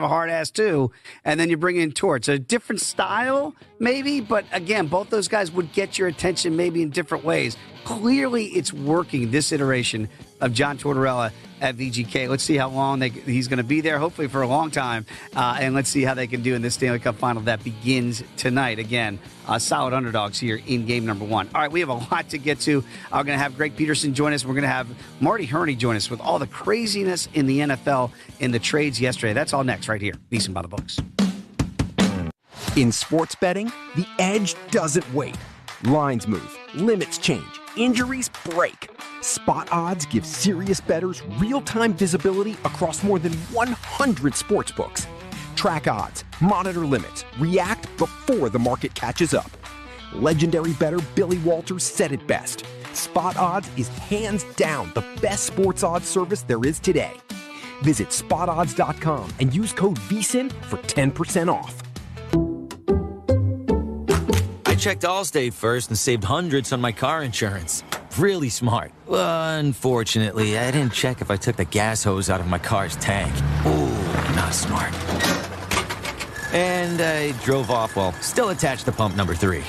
a hard ass too, and then you bring in Torch. A different style, maybe, but again, both those guys would get your attention maybe in different ways. Clearly, it's working, this iteration of John Tortorella at VGK. Let's see how long he's going to be there, hopefully for a long time, and let's see how they can do in this Stanley Cup final that begins tonight. Again, solid underdogs here in game number one. All right, we have a lot to get to. We're going to have Greg Peterson join us. We're going to have Marty Herney join us with all the craziness in the NFL in the trades yesterday. That's all next right here. Beeson by the Books. In sports betting, the edge doesn't wait. Lines move, limits change, injuries break. Spot Odds gives serious bettors real-time visibility across more than 100 sportsbooks. Track odds, monitor limits, react before the market catches up. Legendary bettor Billy Walters said it best. Spot Odds is hands down the best sports odds service there is today. Visit spotodds.com and use code VSIN for 10% off. I checked Allstate first and saved hundreds on my car insurance. Really smart. Unfortunately, I didn't check if I took the gas hose out of my car's tank. Ooh, not smart. And I drove off while still attached to pump number 3.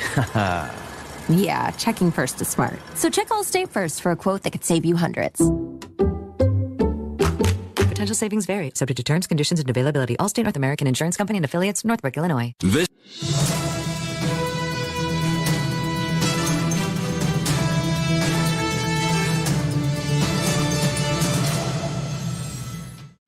Yeah, checking first is smart. So check Allstate first for a quote that could save you hundreds. Potential savings vary, subject to terms, conditions, and availability. Allstate North American Insurance Company and affiliates, Northbrook, Illinois.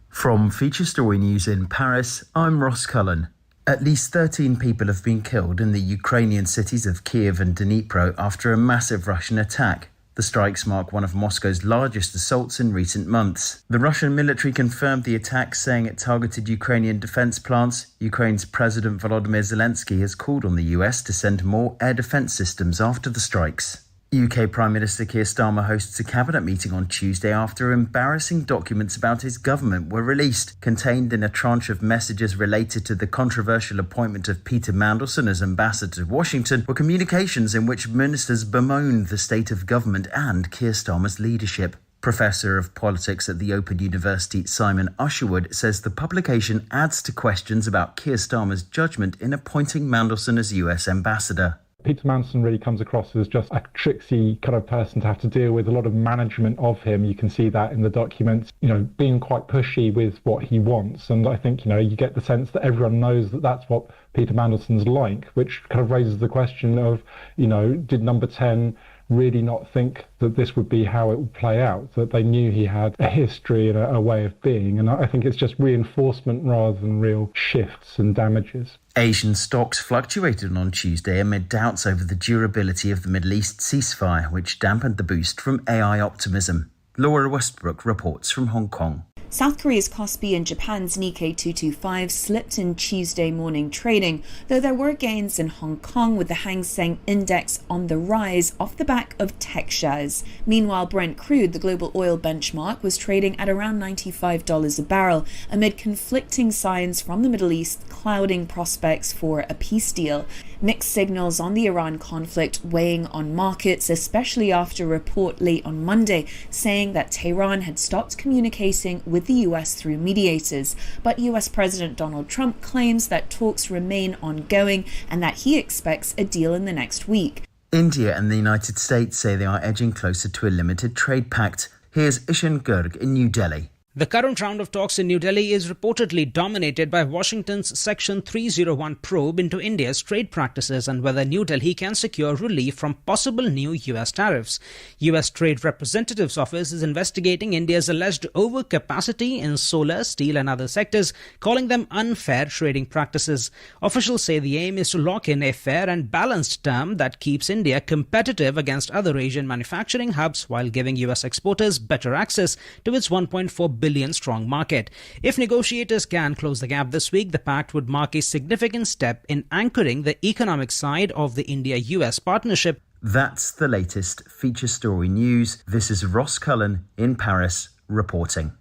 From Feature Story News in Paris, I'm Ross Cullen. At least 13 people have been killed in the Ukrainian cities of Kiev and Dnipro after a massive Russian attack. The strikes mark one of Moscow's largest assaults in recent months. The Russian military confirmed the attack, saying it targeted Ukrainian defense plants. Ukraine's President Volodymyr Zelensky has called on the US to send more air defense systems after the strikes. UK Prime Minister Keir Starmer hosts a cabinet meeting on Tuesday after embarrassing documents about his government were released. Contained in a tranche of messages related to the controversial appointment of Peter Mandelson as ambassador to Washington were communications in which ministers bemoaned the state of government and Keir Starmer's leadership. Professor of Politics at the Open University Simon Usherwood says the publication adds to questions about Keir Starmer's judgment in appointing Mandelson as US ambassador. Peter Mandelson really comes across as just a tricksy kind of person to have to deal with, a lot of management of him. You can see that in the documents, being quite pushy with what he wants. And I think, you get the sense that everyone knows that that's what Peter Mandelson's like, which kind of raises the question of, did number 10 really not think that this would be how it would play out, that they knew he had a history and a way of being. And I think it's just reinforcement rather than real shifts and damages. Asian stocks fluctuated on Tuesday amid doubts over the durability of the Middle East ceasefire, which dampened the boost from AI optimism. Laura Westbrook reports from Hong Kong. South Korea's Kospi and Japan's Nikkei 225 slipped in Tuesday morning trading, though there were gains in Hong Kong with the Hang Seng Index on the rise off the back of tech shares. Meanwhile, Brent crude, the global oil benchmark, was trading at around $95 a barrel amid conflicting signs from the Middle East clouding prospects for a peace deal. Mixed signals on the Iran conflict weighing on markets, especially after a report late on Monday saying that Tehran had stopped communicating with the US through mediators. But US President Donald Trump claims that talks remain ongoing and that he expects a deal in the next week. India and the United States say they are edging closer to a limited trade pact. Here's Ishan Garg in New Delhi. The current round of talks in New Delhi is reportedly dominated by Washington's Section 301 probe into India's trade practices and whether New Delhi can secure relief from possible new US tariffs. US Trade Representative's office is investigating India's alleged overcapacity in solar, steel and other sectors, calling them unfair trading practices. Officials say the aim is to lock in a fair and balanced term that keeps India competitive against other Asian manufacturing hubs while giving US exporters better access to its 1.4 billion strong market. If negotiators can close the gap this week, the pact would mark a significant step in anchoring the economic side of the India-US partnership. That's the latest Feature Story News. This is Ross Cullen in Paris reporting.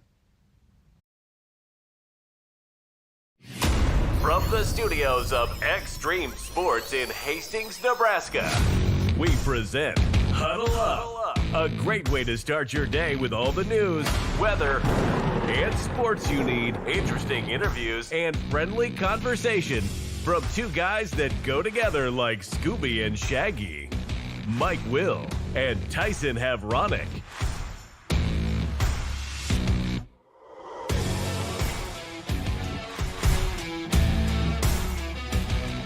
From the studios of Extreme Sports in Hastings, Nebraska, we present Huddle Up, a great way to start your day with all the news, weather, and sports you need, interesting interviews, and friendly conversation from two guys that go together like Scooby and Shaggy. Mike Will and Tyson Havronic.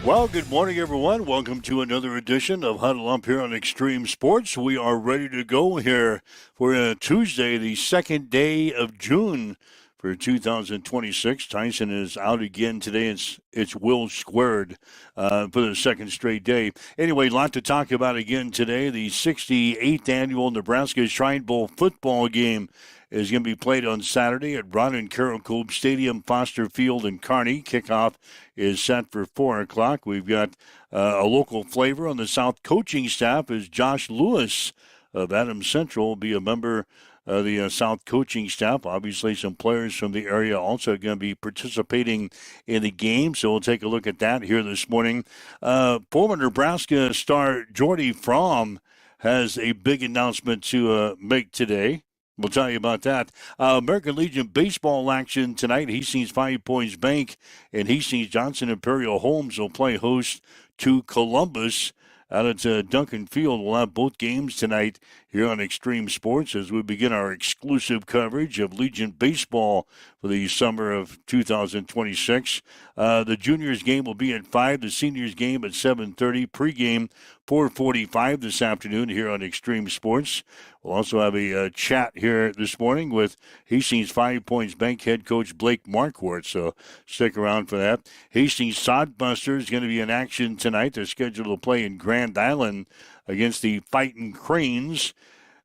Well, good morning, everyone. Welcome to another edition of Huddle Up here on Extreme Sports. We are ready to go here for Tuesday, the second day of June for 2026. Tyson is out again today. It's Will squared for the second straight day. Anyway, a lot to talk about again today. The 68th annual Nebraska Shrine Bowl football game is going to be played on Saturday at Ron and Carol Coop Stadium, Foster Field, and Kearney. Kickoff is set for 4 o'clock. We've got a local flavor on the South coaching staff as Josh Lewis of Adams Central will be a member of the South coaching staff. Obviously, some players from the area also going to be participating in the game, so we'll take a look at that here this morning. Former Nebraska star Jordy Fromm has a big announcement to make today. We'll tell you about that. American Legion baseball action tonight. Hastings 5 Points Bank and Hastings Johnson Imperial Homes will play host to Columbus out at Duncan Field. We'll have both games tonight here on Extreme Sports as we begin our exclusive coverage of Legion baseball for the summer of 2026. The juniors game will be at 5. The seniors game at 7:30. Pregame 4:45 this afternoon here on Extreme Sports. We'll also have a chat here this morning with Hastings 5 Points Bank head coach Blake Marquardt, so stick around for that. Hastings Sodbuster is going to be in action tonight. They're scheduled to play in Grand Island against the Fightin' Cranes.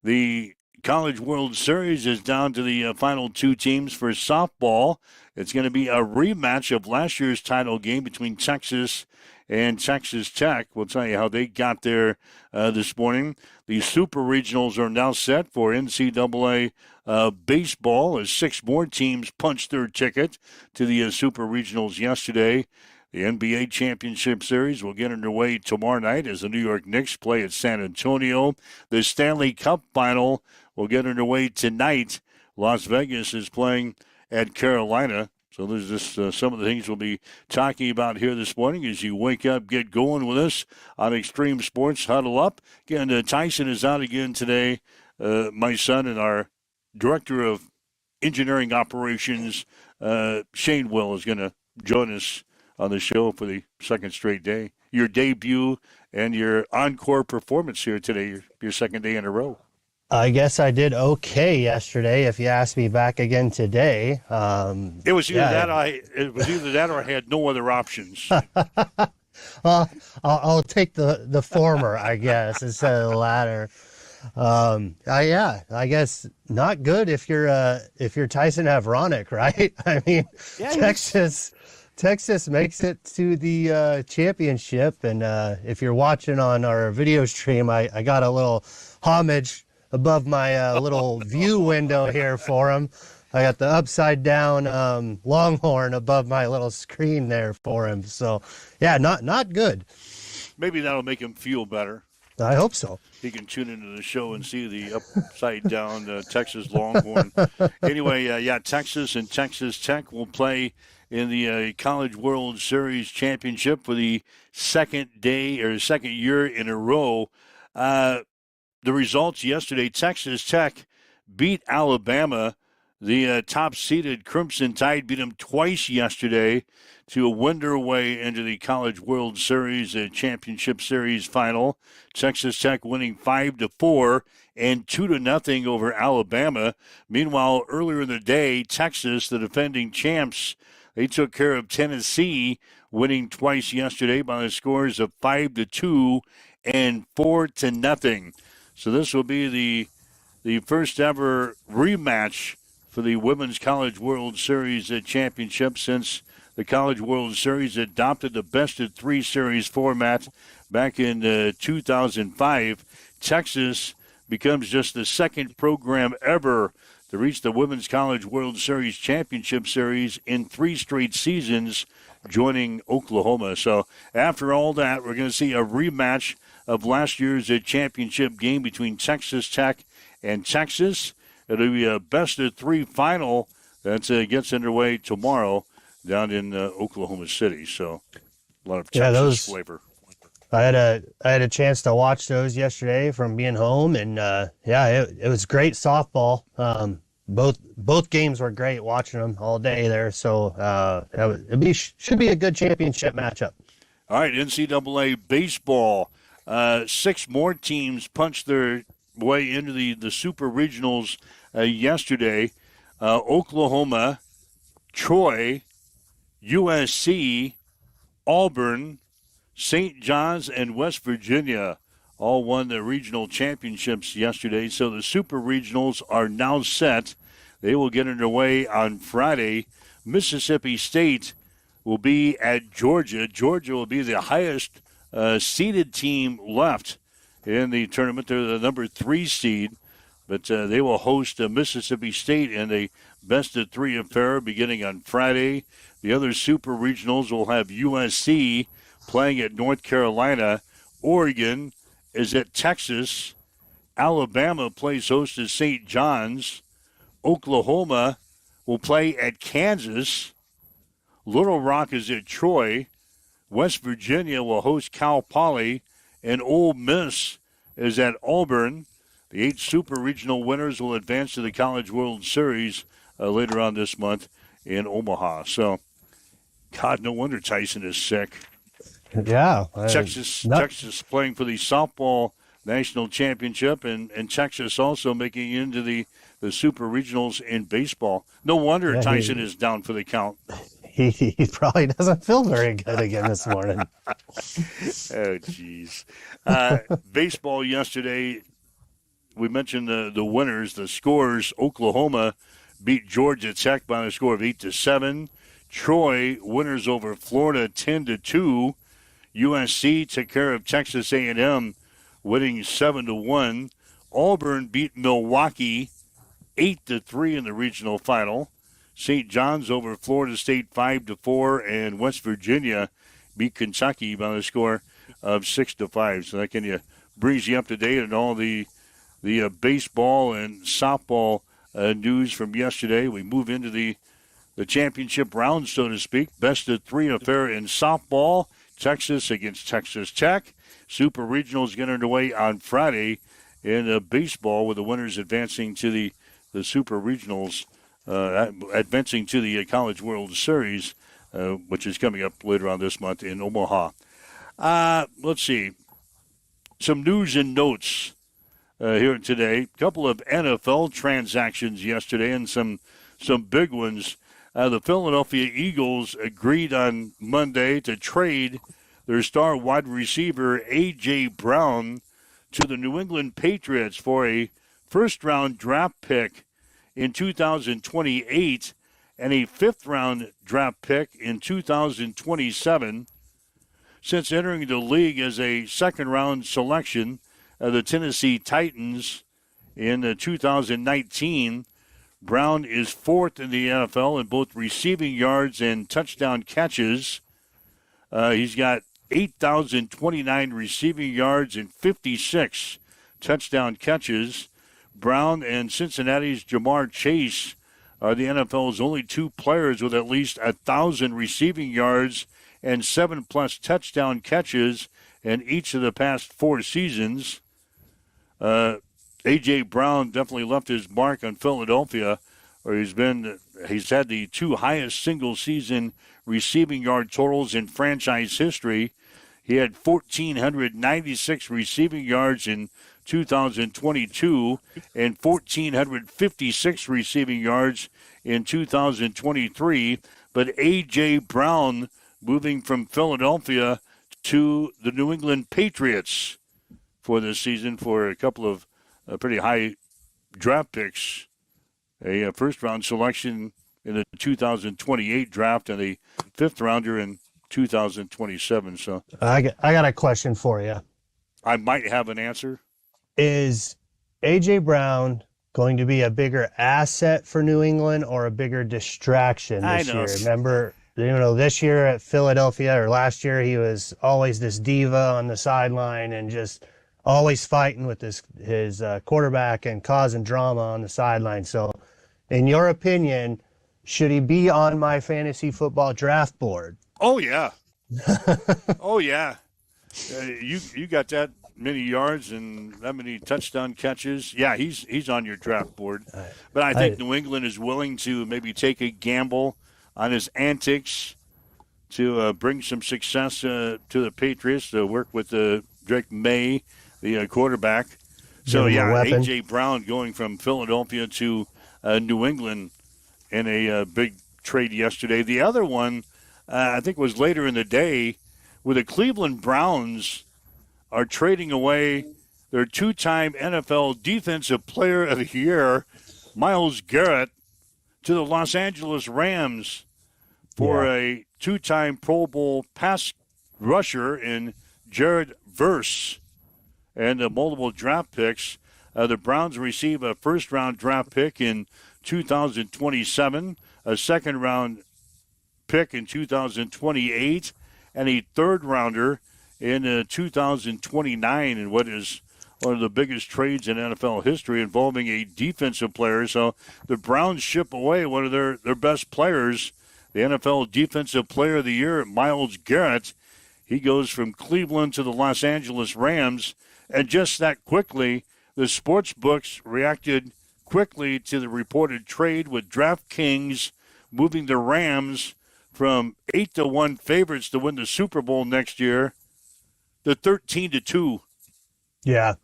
The College World Series is down to the final two teams for softball. It's going to be a rematch of last year's title game between Texas and Texas Tech. We'll tell you how they got there this morning. The Super Regionals are now set for NCAA baseball as 6 more teams punched their ticket to the Super Regionals yesterday. The NBA Championship Series will get underway tomorrow night as the New York Knicks play at San Antonio. The Stanley Cup Final will get underway tonight. Las Vegas is playing at Carolina. So there's just some of the things we'll be talking about here this morning as you wake up, get going with us on Extreme Sports Huddle Up. Again, Tyson is out again today. My son and our Director of Engineering Operations, Shane Will, is going to join us on the show for the second straight day. Your debut and your encore performance here today, your second day in a row. I guess I did okay yesterday. If you ask me back again today, it was either that or I had no other options. Well, I'll take the former, I guess, instead of the latter. I guess not good if you're Tyson Havronic, right? I mean, yeah, Texas makes it to the championship, and if you're watching on our video stream, I got a little homage above my little view window here for him. I got the upside down Longhorn above my little screen there for him. So, yeah, not good. Maybe that'll make him feel better. I hope so. He can tune into the show and see the upside down Texas Longhorn. Anyway, Texas and Texas Tech will play in the College World Series Championship for the second year in a row. The results yesterday, Texas Tech beat Alabama. The top-seeded Crimson Tide beat them twice yesterday to win their way into the College World Series Championship Series final. Texas Tech winning 5-4 and 2-0 over Alabama. Meanwhile, earlier in the day, Texas, the defending champs, they took care of Tennessee, winning twice yesterday by the scores of 5-2 and 4-0. So this will be the first ever rematch for the Women's College World Series Championship since the College World Series adopted the best-of-3 series format back in 2005. Texas becomes just the second program ever to reach the Women's College World Series Championship Series in 3 straight seasons, joining Oklahoma. So after all that, we're going to see a rematch of last year's championship game between Texas Tech and Texas. It'll be a best-of-3 final That gets underway tomorrow down in Oklahoma City. So a lot of Yeah, Texas flavor. I had a chance to watch those yesterday from being home, and it was great softball. Both games were great. Watching them all day there, so should be a good championship matchup. All right, NCAA baseball. 6 more teams punched their way into the Super Regionals yesterday. Oklahoma, Troy, USC, Auburn, St. John's, and West Virginia all won the regional championships yesterday. So the Super Regionals are now set. They will get underway on Friday. Mississippi State will be at Georgia. Georgia will be the highest seeded team left in the tournament. They're the number 3 seed, but they will host Mississippi State in a best-of-3 affair beginning on Friday. The other Super Regionals will have USC playing at North Carolina. Oregon is at Texas. Alabama plays host to St. John's. Oklahoma will play at Kansas. Little Rock is at Troy. West Virginia will host Cal Poly. And Ole Miss is at Auburn. The 8 Super Regional winners will advance to the College World Series later on this month in Omaha. So, God, no wonder Tyson is sick. Yeah. Texas playing for the softball national championship, and Texas also making it into the Super Regionals in baseball. No wonder Tyson is down for the count. He probably doesn't feel very good again this morning. Oh, jeez. Baseball yesterday, we mentioned the winners, the scores. Oklahoma beat Georgia Tech by a score of 8-7. Troy winners over Florida 10-2. USC took care of Texas A&M, winning 7-1. Auburn beat Milwaukee 8-3 in the regional final. St. John's over Florida State 5-4, and West Virginia beat Kentucky by the score of 6-5. So that can brings you up to date on all the baseball and softball news from yesterday. We move into the championship round, so to speak. Best-of-3 affair in softball. Texas against Texas Tech. Super Regionals get underway on Friday in baseball, with the winners advancing to the Super Regionals, advancing to the College World Series, which is coming up later on this month in Omaha. Let's see. Some news and notes here today. A couple of NFL transactions yesterday and some big ones. The Philadelphia Eagles agreed on Monday to trade their star wide receiver A.J. Brown to the New England Patriots for a first-round draft pick in 2028 and a fifth-round draft pick in 2027. Since entering the league as a second-round selection of the Tennessee Titans in 2019, Brown is 4th in the NFL in both receiving yards and touchdown catches. He's got 8,029 receiving yards and 56 touchdown catches. Brown and Cincinnati's Jamar Chase are the NFL's only 2 players with at least 1,000 receiving yards and 7+ touchdown catches in each of the past 4 seasons. A.J. Brown definitely left his mark on Philadelphia, where he's had the 2 highest single-season receiving yard totals in franchise history. He had 1,496 receiving yards in 2022 and 1,456 receiving yards in 2023. But A.J. Brown moving from Philadelphia to the New England Patriots for this season for a couple of pretty high draft picks, a first-round selection in the 2028 draft and a fifth-rounder in 2027. So I got a question for you. I might have an answer. Is A.J. Brown going to be a bigger asset for New England or a bigger distraction this year? Remember, this year at Philadelphia, or last year, he was always this diva on the sideline and just always fighting with his quarterback and causing drama on the sideline. So, in your opinion, should he be on my fantasy football draft board? Oh yeah. Oh yeah. You got that many yards and that many touchdown catches. Yeah, he's on your draft board. But I think New England is willing to maybe take a gamble on his antics to bring some success to the Patriots, to work with Drake May, the quarterback. So, yeah, A.J. Brown going from Philadelphia to New England in a big trade yesterday. The other one, I think, was later in the day, where the Cleveland Browns are trading away their two-time NFL Defensive Player of the Year, Myles Garrett, to the Los Angeles Rams for a two-time Pro Bowl pass rusher in Jared Verse and multiple draft picks. The Browns receive a first-round draft pick in 2027, a second-round pick in 2028, and a third-rounder in 2029 in what is one of the biggest trades in NFL history involving a defensive player. So the Browns ship away one of their best players, the NFL Defensive Player of the Year, Myles Garrett. He goes from Cleveland to the Los Angeles Rams. And just that quickly, the sports books reacted quickly to the reported trade, with DraftKings moving the Rams from 8-1 favorites to win the Super Bowl next year to 13-2. Yeah.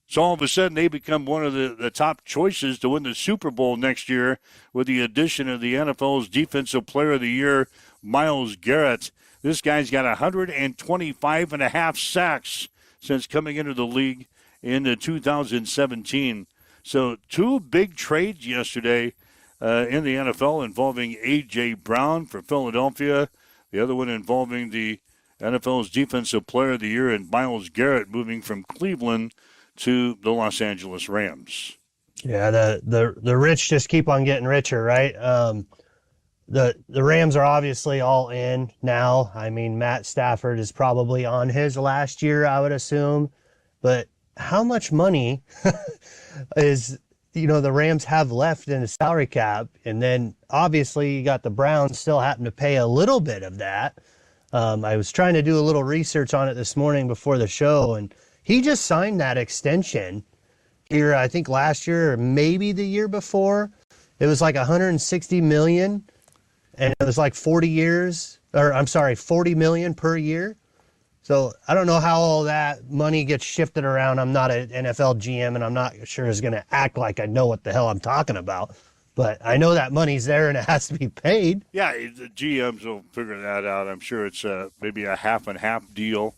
So all of a sudden, they become one of the top choices to win the Super Bowl next year with the addition of the NFL's Defensive Player of the Year, Myles Garrett. This guy's got 125 and a half sacks since coming into the league in 2017. So two big trades yesterday in the NFL involving A.J. Brown for Philadelphia, the other one involving the NFL's Defensive Player of the Year and Myles Garrett moving from Cleveland to the Los Angeles Rams. Yeah, the rich just keep on getting richer, right? The Rams are obviously all in now. I mean, Matt Stafford is probably on his last year, I would assume. But how much money is, the Rams have left in the salary cap? And then obviously you got the Browns still having to pay a little bit of that. I was trying to do a little research on it this morning before the show, and he just signed that extension here, I think last year or maybe the year before. It was like $160 million, and it was like 40 million per year. So I don't know how all that money gets shifted around. I'm not an NFL GM, and I'm not sure it's going to act like I know what the hell I'm talking about. But I know that money's there and it has to be paid. Yeah, the GMs will figure that out. I'm sure it's maybe a half and half deal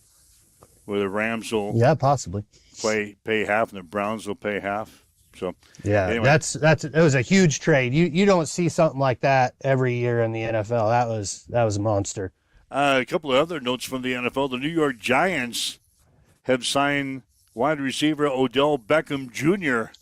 where the Rams will possibly pay half and the Browns will pay half. So anyway. It was a huge trade. You don't see something like that every year in the NFL. That was a monster. A couple of other notes from the NFL. The New York Giants have signed wide receiver Odell Beckham Jr.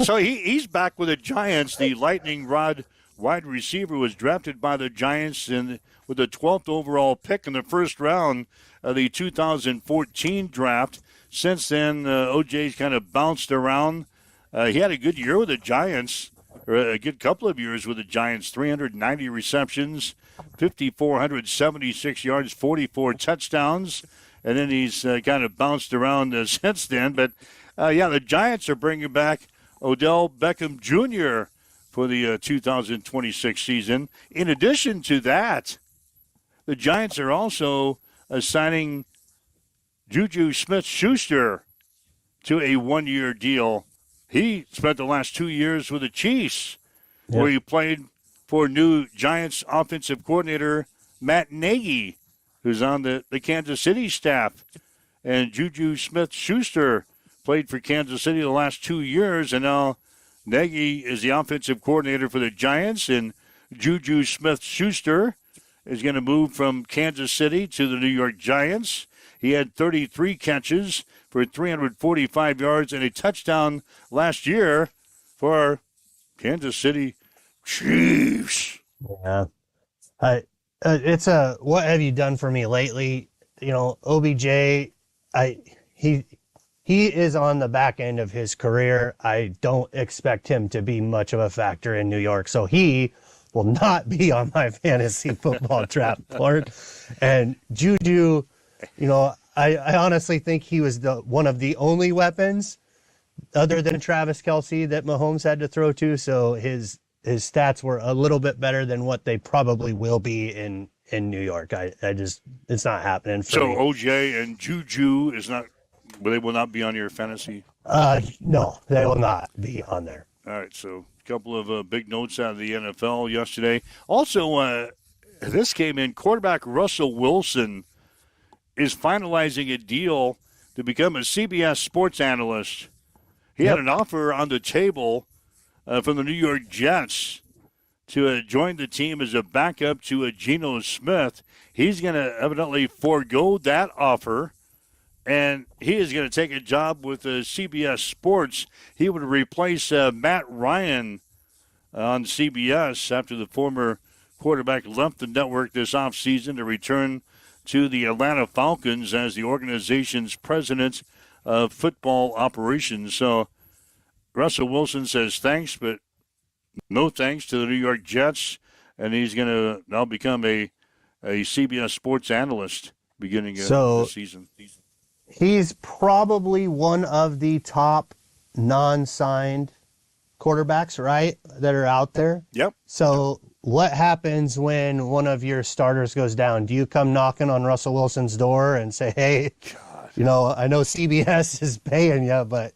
So he's back with the Giants. The lightning rod wide receiver was drafted by the Giants with the 12th overall pick in the first round of the 2014 draft. Since then, OJ's kind of bounced around. He had a good year with the Giants, or a good couple of years with the Giants, 390 receptions, 5,476 yards, 44 touchdowns. And then he's kind of bounced around since then. But, the Giants are bringing back Odell Beckham Jr. for the 2026 season. In addition to that, the Giants are also signing Juju Smith-Schuster to a one-year deal. He spent the last 2 years with the Chiefs, where he played for new Giants offensive coordinator Matt Nagy, who's on the Kansas City staff. And Juju Smith-Schuster played for Kansas City the last 2 years, and now Nagy is the offensive coordinator for the Giants, and Juju Smith-Schuster is going to move from Kansas City to the New York Giants. He had 33 catches for 345 yards and a touchdown last year for Kansas City Chiefs. Yeah. It's what have you done for me lately? OBJ, he is on the back end of his career. I don't expect him to be much of a factor in New York. So he will not be on my fantasy football draft board. And Juju, I honestly think he was one of the only weapons other than Travis Kelce that Mahomes had to throw to. So his stats were a little bit better than what they probably will be in New York. It's not happening for me. So OJ and Juju they will not be on your fantasy? No, they will not be on there. All right, so a couple of big notes out of the NFL yesterday. Also, this came in, quarterback Russell Wilson is finalizing a deal to become a CBS sports analyst. He had an offer on the table from the New York Jets to join the team as a backup to Geno Smith. He's going to evidently forego that offer, and he is going to take a job with CBS Sports. He would replace Matt Ryan on CBS after the former quarterback left the network this offseason to return to the Atlanta Falcons as the organization's president of football operations. So Russell Wilson says thanks, but no thanks to the New York Jets, and he's going to now become a CBS sports analyst beginning the season. He's probably one of the top non-signed quarterbacks, right, that are out there. Yep. So what happens when one of your starters goes down? Do you come knocking on Russell Wilson's door and say, hey, I know CBS is paying you, but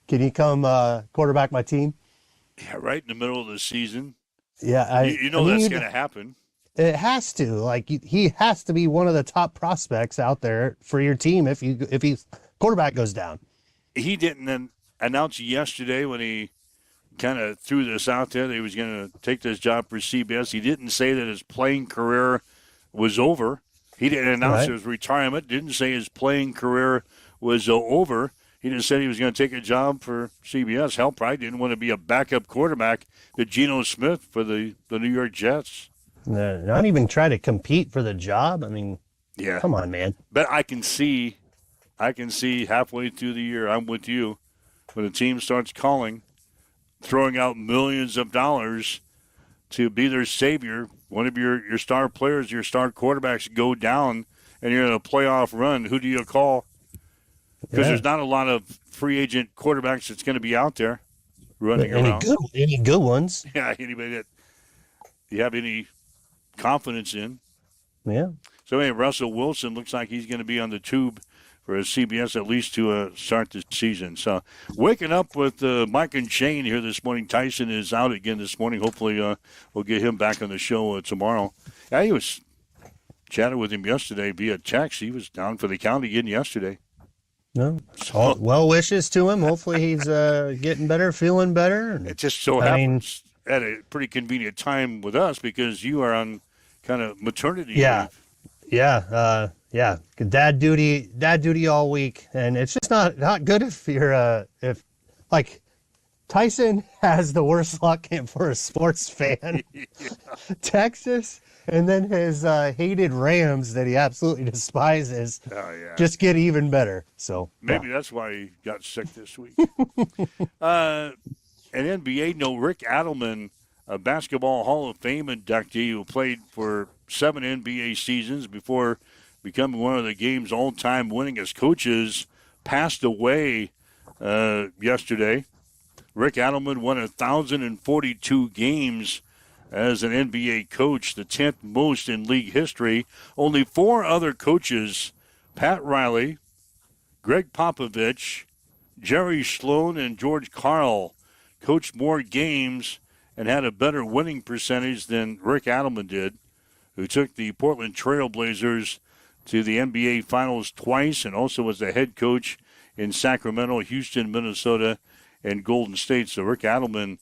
can you come quarterback my team? Yeah, right in the middle of the season. Yeah. That's going to happen. It has to. Like, he has to be one of the top prospects out there for your team if he's quarterback goes down. He didn't announce yesterday when he kind of threw this out there that he was going to take this job for CBS. He didn't say that his playing career was over. He didn't announce his retirement, didn't say his playing career was over. He just said he was going to take a job for CBS. Hell, probably didn't want to be a backup quarterback to Geno Smith for the New York Jets. Not even try to compete for the job. I mean, come on, man. But I can see halfway through the year, I'm with you, when the team starts calling, throwing out millions of dollars to be their savior. One of your star players, your star quarterbacks go down, and you're in a playoff run. Who do you call? Because there's not a lot of free agent quarterbacks that's going to be out there running around. Any good ones? Yeah, anybody that you have any confidence in. Yeah. So anyway, Russell Wilson looks like he's going to be on the tube for CBS at least to start the season. So waking up with Mike and Shane here this morning. Tyson is out again this morning. Hopefully we'll get him back on the show tomorrow. Yeah, he was chatting with him yesterday via text. He was down for the count again yesterday. No, well wishes to him. Hopefully he's getting better, feeling better. It just so happens at a pretty convenient time with us because you are on kind of maternity leave. Yeah. Dad duty all week, and it's just not good if you're if like Tyson has the worst luck for a sports fan. Yeah. Texas, and then his hated Rams that he absolutely despises just get even better. So maybe that's why he got sick this week. An NBA note, Rick Adelman, a Basketball Hall of Fame inductee who played for 7 NBA seasons before becoming one of the game's all-time winningest coaches, passed away yesterday. Rick Adelman won 1,042 games as an NBA coach, the 10th most in league history. Only 4 other coaches, Pat Riley, Greg Popovich, Jerry Sloan, and George Karl, coached more games and had a better winning percentage than Rick Adelman did, who took the Portland Trail Blazers to the NBA Finals twice and also was the head coach in Sacramento, Houston, Minnesota, and Golden State. So Rick Adelman,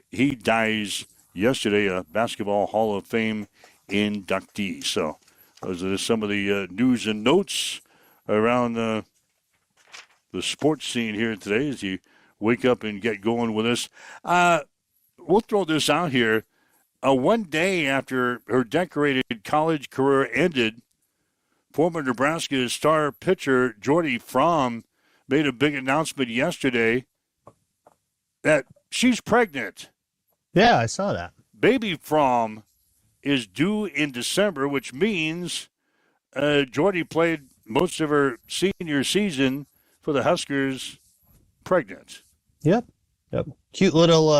he dies yesterday, a Basketball Hall of Fame inductee. So those are some of the news and notes around the sports scene here today as you wake up and get going with us. We'll throw this out here. One day after her decorated college career ended, former Nebraska star pitcher Jordy Fromm made a big announcement yesterday that she's pregnant. Yeah, I saw that. Baby Fromm is due in December, which means Jordy played most of her senior season for the Huskers pregnant. Yep. Cute little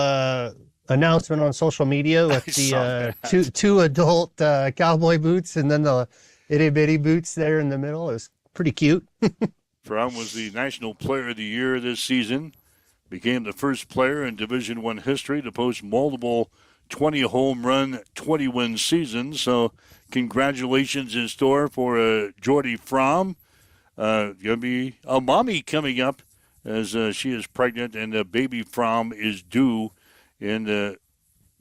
announcement on social media with the two adult cowboy boots and then the itty bitty boots there in the middle. It was pretty cute. Fromm was the National Player of the Year this season. Became the first player in Division I history to post multiple 20 home run, 20 win seasons. So congratulations in store for Jordy Fromm. Going to be a mommy coming up as she is pregnant, and baby Fromm is due in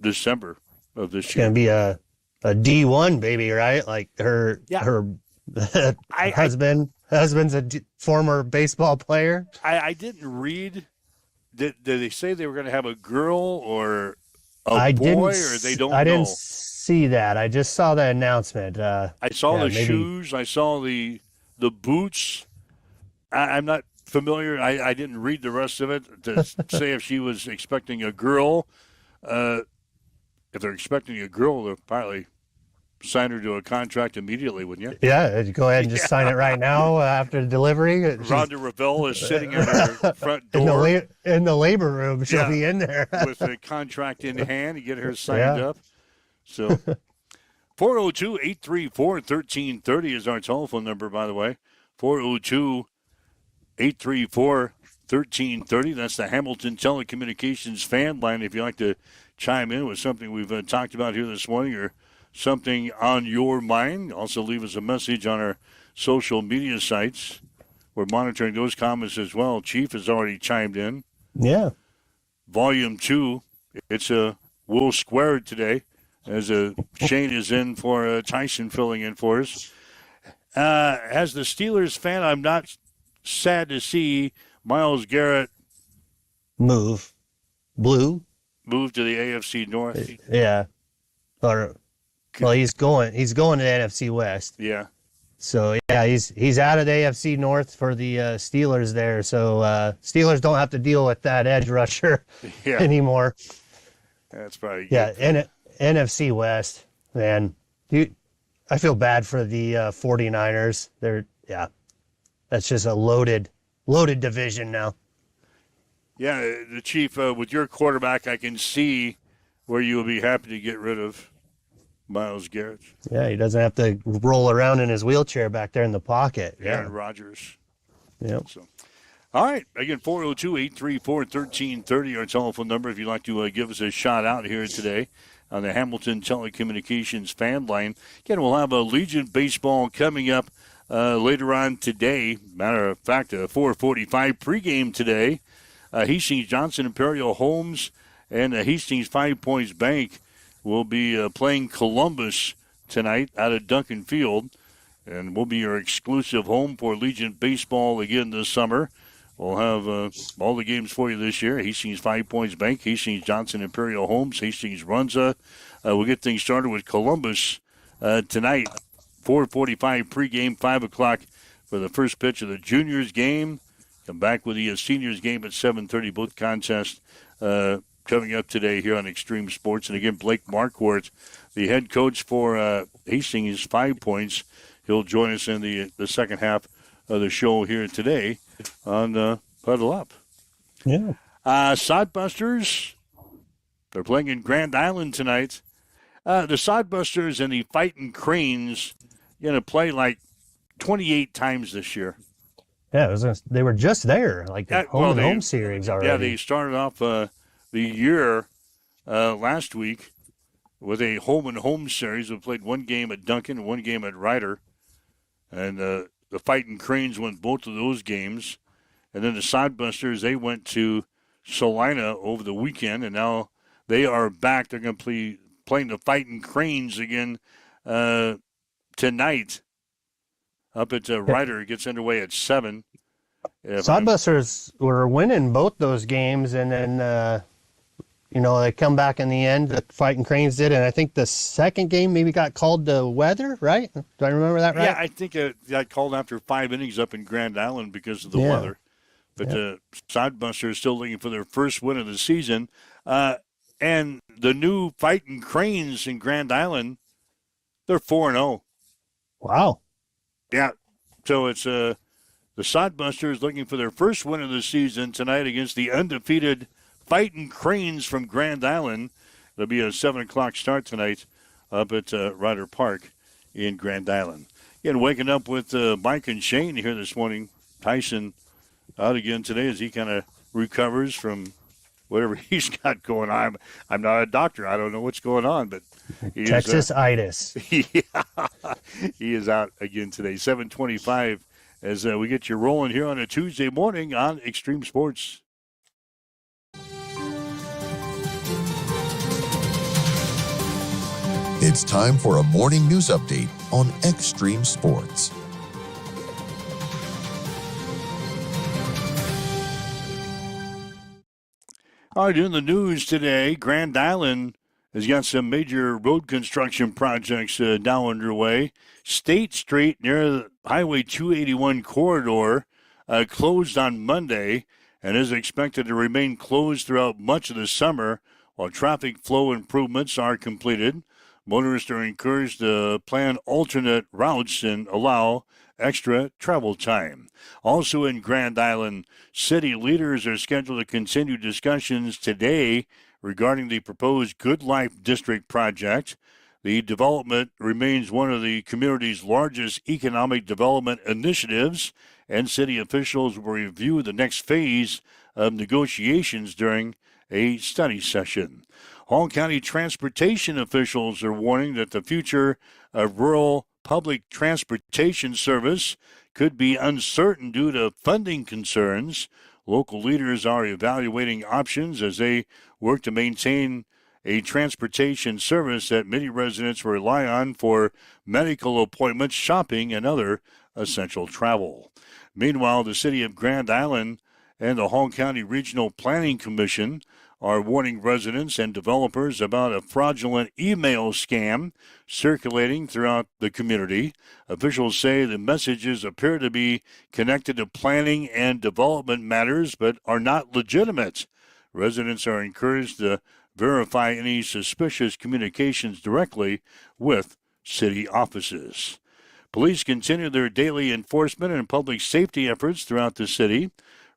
December of this year. It's going to be a D1 baby, right? Like her husband's a former baseball player. I didn't read. Did they say they were going to have a girl or a boy, or they don't know? I didn't see that. I just saw the announcement. I saw the shoes. I saw the boots. I'm not familiar. I didn't read the rest of it to say if she was expecting a girl. If they're expecting a girl, they'll probably sign her to a contract immediately, wouldn't you? Yeah, go ahead and just sign it right now after the delivery. Rhonda Revelle is sitting at her front door. In the labor room. She'll be in there. With a contract in hand to get her signed up. So 402-834-1330 is our telephone number, by the way. 402-834-1330. That's the Hamilton Telecommunications fan line if you'd like to chime in with something we've talked about here this morning or something on your mind. Also leave us a message on our social media sites. We're monitoring those comments as well. Chief has already chimed in. Yeah. Volume 2, it's a Will Squared today as Shane is in for Tyson filling in for us. As the Steelers fan, I'm not sad to see Myles Garrett move to the AFC North. Yeah. Well, he's going to the NFC West. Yeah. So yeah, he's out of the AFC North for the Steelers there. So Steelers don't have to deal with that edge rusher anymore. That's probably good. Yeah. NFC West, man. I feel bad for the 49ers. That's just a loaded division now. Yeah, the Chief, with your quarterback, I can see where you will be happy to get rid of Myles Garrett. Yeah, he doesn't have to roll around in his wheelchair back there in the pocket. Aaron Rodgers. Yep. So, all right. Again, 402-834-1330, our telephone number if you'd like to give us a shout out here today on the Hamilton Telecommunications fan line. Again, we'll have a Legion baseball coming up later on today. Matter of fact, a 4:45 pregame today. Hastings Johnson, Imperial Homes, and Hastings 5 Points Bank will be playing Columbus tonight out of Duncan Field, and we'll be your exclusive home for Legion baseball again this summer. We'll have all the games for you this year. Hastings 5 Points Bank, Hastings Johnson Imperial Homes, Hastings Runza. We'll get things started with Columbus tonight. 4:45 pregame, 5 o'clock for the first pitch of the juniors game. Come back with the seniors game at 7:30. Both contests coming up today here on Extreme Sports. And again, Blake Marquardt, the head coach for Hastings 5 Points. He'll join us in the second half of the show here today on Huddle Up. Yeah. Sodbusters, they're playing in Grand Island tonight. The Sodbusters and the Fightin' Cranes going to play like 28 times this year. Yeah, they were just there, like the home series already. Yeah, they started off the year last week with a home series. We played one game at Duncan, one game at Ryder. And the Fightin' Cranes won both of those games. And then the Sodbusters, they went to Salina over the weekend, and now they are back. They're going to be playing the Fightin' Cranes again tonight up at Ryder. It gets underway at 7. Sodbusters were winning both those games, and then, they come back in the end. The Fightin' Cranes did, and I think the second game maybe got called to weather, right? Do I remember that right? Yeah, I think it got called after 5 innings up in Grand Island because of the weather. But Sodbusters still looking for their first win of the season. And the new Fighting Cranes in Grand Island, they're 4-0. Wow. Yeah. So it's the Sodbusters looking for their first win of the season tonight against the undefeated Fighting Cranes from Grand Island. It'll be a 7 o'clock start tonight up at Ryder Park in Grand Island. Again, waking up with Mike and Shane here this morning. Tyson out again today as he kind of recovers from whatever he's got going on. I'm not a doctor. I don't know what's going on, but he Texas-itis. Yeah, he is out again today. 7:25 as we get you rolling here on a Tuesday morning on Extreme Sports. It's time for a morning news update on Extreme Sports. All right, in the news today, Grand Island has got some major road construction projects now underway. State Street near the Highway 281 corridor closed on Monday and is expected to remain closed throughout much of the summer while traffic flow improvements are completed. Motorists are encouraged to plan alternate routes and allow extra travel time. Also in Grand Island, city leaders are scheduled to continue discussions today regarding the proposed Good Life District project. The development remains one of the community's largest economic development initiatives, and city officials will review the next phase of negotiations during a study session. Hall County transportation officials are warning that the future of rural public transportation service could be uncertain due to funding concerns. Local leaders are evaluating options as they work to maintain a transportation service that many residents rely on for medical appointments, shopping, and other essential travel. Meanwhile, the city of Grand Island and the Hall County Regional Planning Commission are warning residents and developers about a fraudulent email scam circulating throughout the community. Officials say the messages appear to be connected to planning and development matters but are not legitimate. Residents are encouraged to verify any suspicious communications directly with city offices. Police continue their daily enforcement and public safety efforts throughout the city.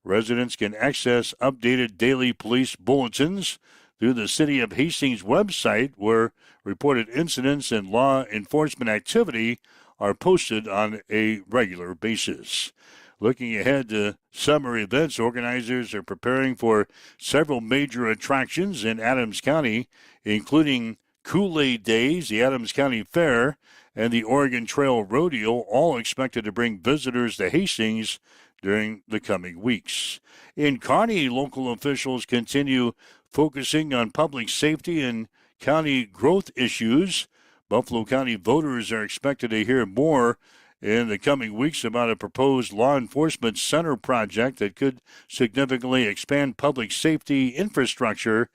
Residents can access updated daily police bulletins through the City of Hastings website, where reported incidents and law enforcement activity are posted on a regular basis. Looking ahead to summer events, organizers are preparing for several major attractions in Adams County, including Kool-Aid Days, the Adams County Fair, and the Oregon Trail Rodeo, all expected to bring visitors to Hastings during the coming weeks. In Kearney, local officials continue focusing on public safety and county growth issues. Buffalo County voters are expected to hear more in the coming weeks about a proposed law enforcement center project that could significantly expand public safety infrastructure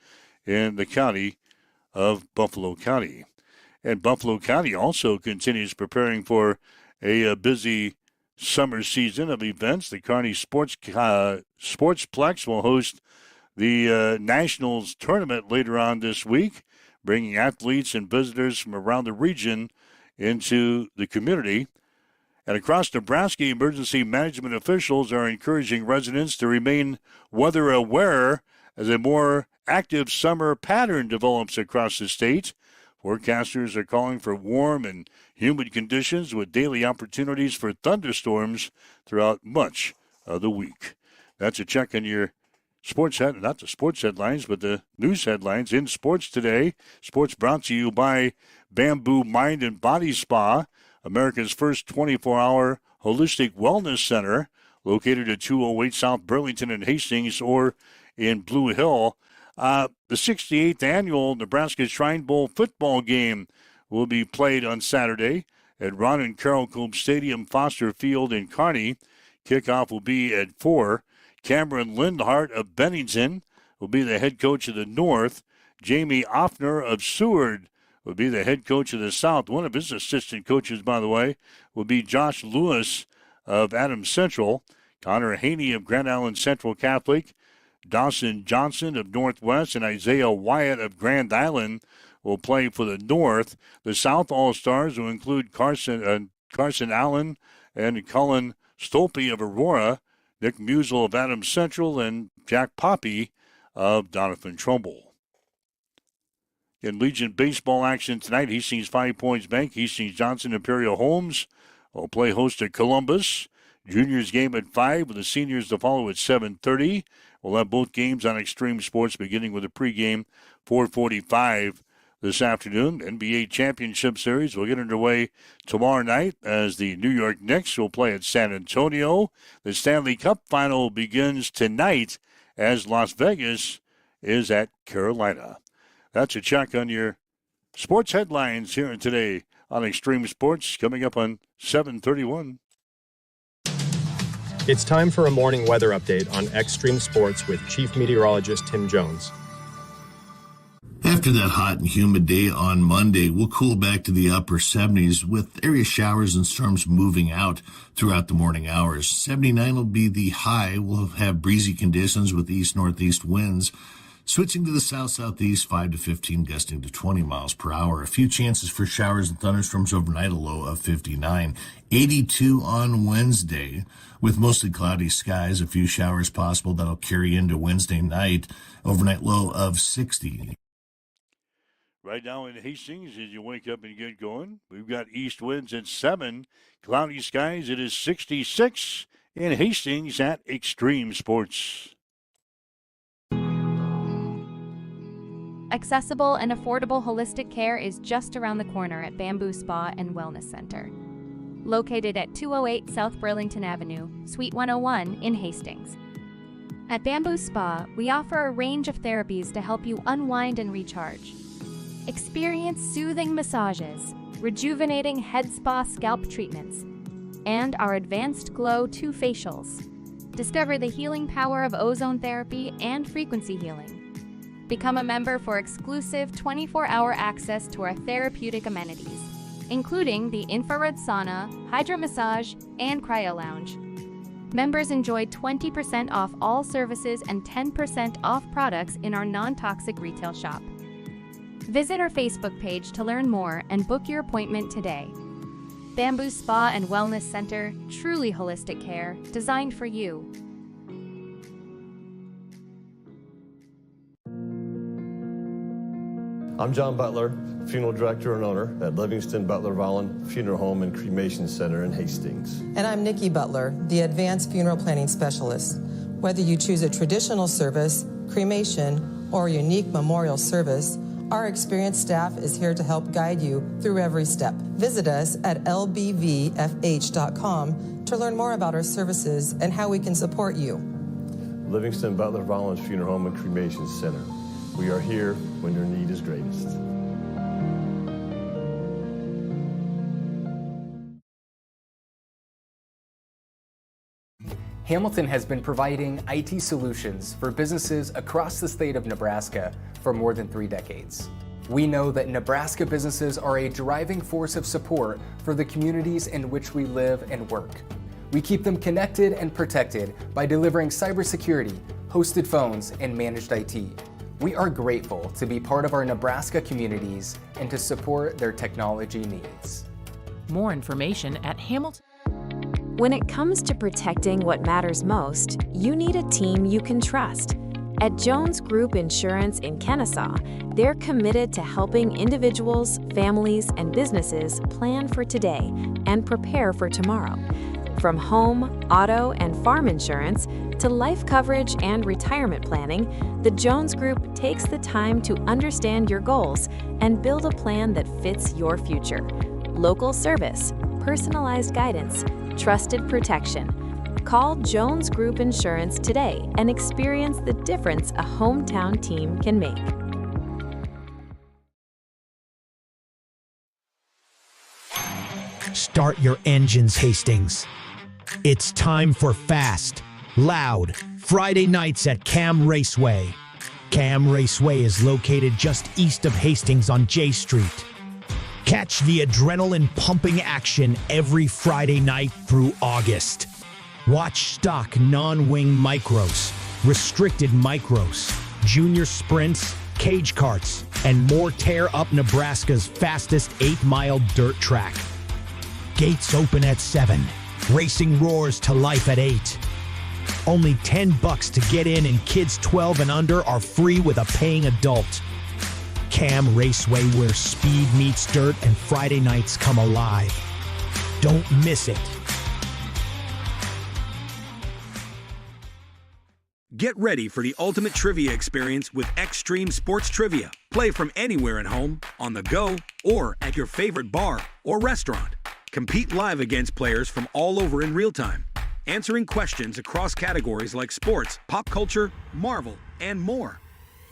in the county of Buffalo County. And Buffalo County also continues preparing for a busy summer season of events. The Kearney Sportsplex will host the Nationals tournament later on this week, bringing athletes and visitors from around the region into the community. And across Nebraska, emergency management officials are encouraging residents to remain weather aware as a more active summer pattern develops across the state. Forecasters are calling for warm and humid conditions with daily opportunities for thunderstorms throughout much of the week. That's a check on your sports not the sports headlines, but the news headlines in sports today. Sports brought to you by Bamboo Mind and Body Spa, America's first 24-hour holistic wellness center, located at 208 South Burlington in Hastings or in Blue Hill. The 68th annual Nebraska Shrine Bowl football game will be played on Saturday at Ron and Carol Coombe Stadium, Foster Field in Kearney. Kickoff will be at 4. Cameron Lindhart of Bennington will be the head coach of the North. Jamie Offner of Seward will be the head coach of the South. One of his assistant coaches, by the way, will be Josh Lewis of Adams Central. Connor Haney of Grand Island Central Catholic. Dawson Johnson of Northwest and Isaiah Wyatt of Grand Island will play for the North. The South All-Stars will include Carson Allen and Cullen Stolpe of Aurora, Nick Musel of Adams Central, and Jack Poppy of Donovan Trumbull. In Legion baseball action tonight, Hastings 5 Points Bank, Hastings Johnson, Imperial Homes will play host to Columbus. Juniors game at 5 with the seniors to follow at 7:30. We'll have both games on Extreme Sports beginning with a pregame 4:45 this afternoon. NBA Championship Series will get underway tomorrow night as the New York Knicks will play at San Antonio. The Stanley Cup Final begins tonight as Las Vegas is at Carolina. That's a check on your sports headlines here today on Extreme Sports, coming up on 7:31. It's time for a morning weather update on Extreme Sports with Chief Meteorologist Tim Jones. After that hot and humid day on Monday, we'll cool back to the upper 70s with area showers and storms moving out throughout the morning hours. 79 will be the high. We'll have breezy conditions with east-northeast winds. Switching to the south-southeast, 5 to 15, gusting to 20 miles per hour. A few chances for showers and thunderstorms overnight, a low of 59. 82 on Wednesday, with mostly cloudy skies. A few showers possible that'll carry into Wednesday night. Overnight low of 60. Right now in Hastings, as you wake up and get going, we've got east winds at 7. Cloudy skies, it is 66 in Hastings at Extreme Sports. Accessible and affordable holistic care is just around the corner at Bamboo Spa and Wellness Center. Located at 208 South Burlington Avenue, Suite 101 in Hastings. At Bamboo Spa, we offer a range of therapies to help you unwind and recharge. Experience soothing massages, rejuvenating head spa scalp treatments, and our Advanced Glow 2 facials. Discover the healing power of ozone therapy and frequency healing. Become a member for exclusive 24-hour access to our therapeutic amenities, including the infrared sauna, hydro massage, and cryo lounge. Members enjoy 20% off all services and 10% off products in our non-toxic retail shop. Visit our Facebook page to learn more and book your appointment today. Bamboo Spa and Wellness Center, truly holistic care, designed for you. I'm John Butler, Funeral Director and owner at Livingston Butler Volland Funeral Home and Cremation Center in Hastings. And I'm Nikki Butler, the Advanced Funeral Planning Specialist. Whether you choose a traditional service, cremation, or a unique memorial service, our experienced staff is here to help guide you through every step. Visit us at lbvfh.com to learn more about our services and how we can support you. Livingston Butler Volland Funeral Home and Cremation Center. We are here when your need is greatest. Hamilton has been providing IT solutions for businesses across the state of Nebraska for more than 3 decades. We know that Nebraska businesses are a driving force of support for the communities in which we live and work. We keep them connected and protected by delivering cybersecurity, hosted phones, and managed IT. We are grateful to be part of our Nebraska communities and to support their technology needs. More information at Hamilton. When it comes to protecting what matters most, you need a team you can trust. At Jones Group Insurance in Kennesaw, they're committed to helping individuals, families, and businesses plan for today and prepare for tomorrow. From home, auto, and farm insurance to life coverage and retirement planning, the Jones Group takes the time to understand your goals and build a plan that fits your future. Local service, personalized guidance, trusted protection. Call Jones Group Insurance today and experience the difference a hometown team can make. Start your engines, Hastings. It's time for fast, loud Friday nights at Cam Raceway. Cam Raceway is located just east of Hastings on J Street. Catch the adrenaline-pumping action every Friday night through August. Watch stock non-wing micros, restricted micros, junior sprints, cage karts, and more tear up Nebraska's fastest 8-mile dirt track. Gates open at 7. Racing roars to life at 8. Only $10 to get in, and kids 12 and under are free with a paying adult. Cam Raceway, where speed meets dirt and Friday nights come alive. Don't miss it. Get ready for the ultimate trivia experience with Extreme Sports Trivia. Play from anywhere at home, on the go, or at your favorite bar or restaurant. Compete live against players from all over in real time, answering questions across categories like sports, pop culture, Marvel, and more.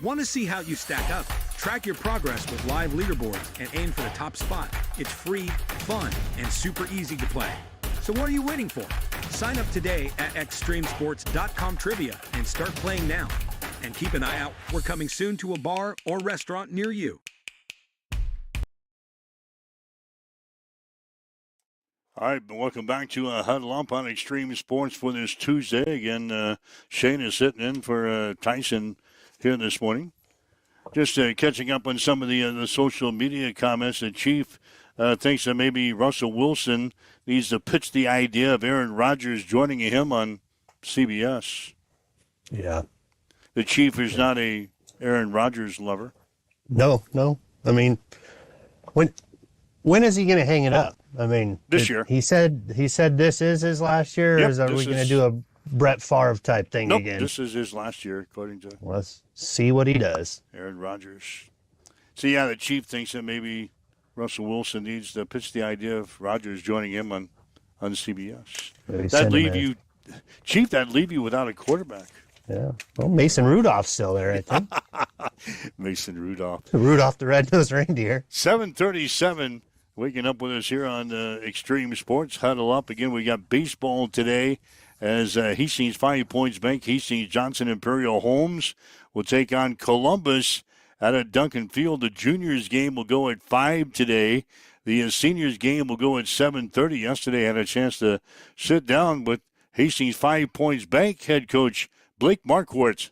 Want to see how you stack up? Track your progress with live leaderboards and aim for the top spot. It's free, fun, and super easy to play. So what are you waiting for? Sign up today at extremesports.com trivia and start playing now. And keep an eye out. We're coming soon to a bar or restaurant near you. All right, welcome back to Huddle Up on Extreme Sports for this Tuesday. Again, Shane is sitting in for Tyson here this morning. Just catching up on some of the social media comments. The Chief thinks that maybe Russell Wilson needs to pitch the idea of Aaron Rodgers joining him on CBS. Yeah. The Chief is not a Aaron Rodgers lover. No. I mean, when is he going to hang it up? I mean, this year. He said this is his last year, Yep, or are we going to do a Brett Favre type thing Nope, again? this is his last year, according to Let's see what he does. Aaron Rodgers. So, yeah, the Chief thinks that maybe Russell Wilson needs to pitch the idea of Rodgers joining him on CBS. That'd leave you, Chief, that'd leave you without a quarterback. Yeah. Well, Mason Rudolph's still there, I think. Mason Rudolph. Rudolph the Red-Nosed Reindeer. 7:37. Waking up with us here on Extreme Sports. Huddle Up. Again, we got baseball today as Hastings 5 Points Bank. Hastings Johnson Imperial Homes will take on Columbus out at Duncan Field. The juniors game will go at 5 today. The seniors game will go at 7:30. Yesterday I had a chance to sit down with Hastings 5 Points Bank head coach Blake Marquardt.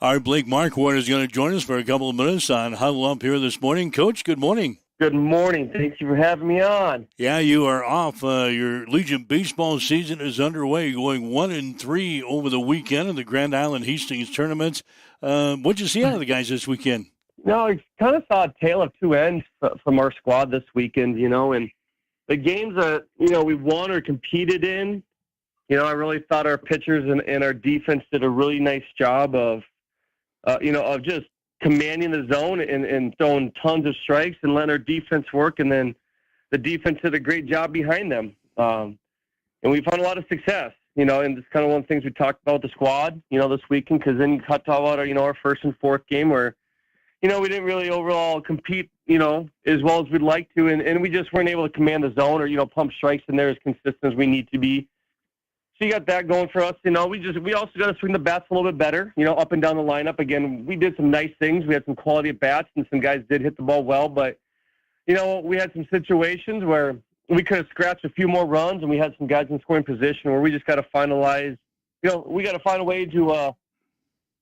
Our Blake Marquardt is going to join us for a couple of minutes on Huddle Up here this morning. Coach, good morning. Good morning. Thank you for having me on. Yeah, you are off. Your Legion baseball season is underway, going 1-3 over the weekend in the Grand Island Hastings tournament. What'd you see out of the guys this weekend? No, I kind of saw a tale of two ends from our squad this weekend, and the games that, we won or competed in, I really thought our pitchers and our defense did a really nice job of just commanding the zone and throwing tons of strikes and letting our defense work, and then the defense did a great job behind them. And we found a lot of success, and it's kind of one of the things we talked about with the squad, this weekend, because then you talk about our first and fourth game where, we didn't really overall compete, as well as we'd like to, and we just weren't able to command the zone or, pump strikes in there as consistent as we need to be. So you got that going for us. We also got to swing the bats a little bit better, up and down the lineup. Again, we did some nice things. We had some quality at bats, and some guys did hit the ball well. But, we had some situations where we could have scratched a few more runs, and we had some guys in scoring position where we just got to finalize. We got to find a way to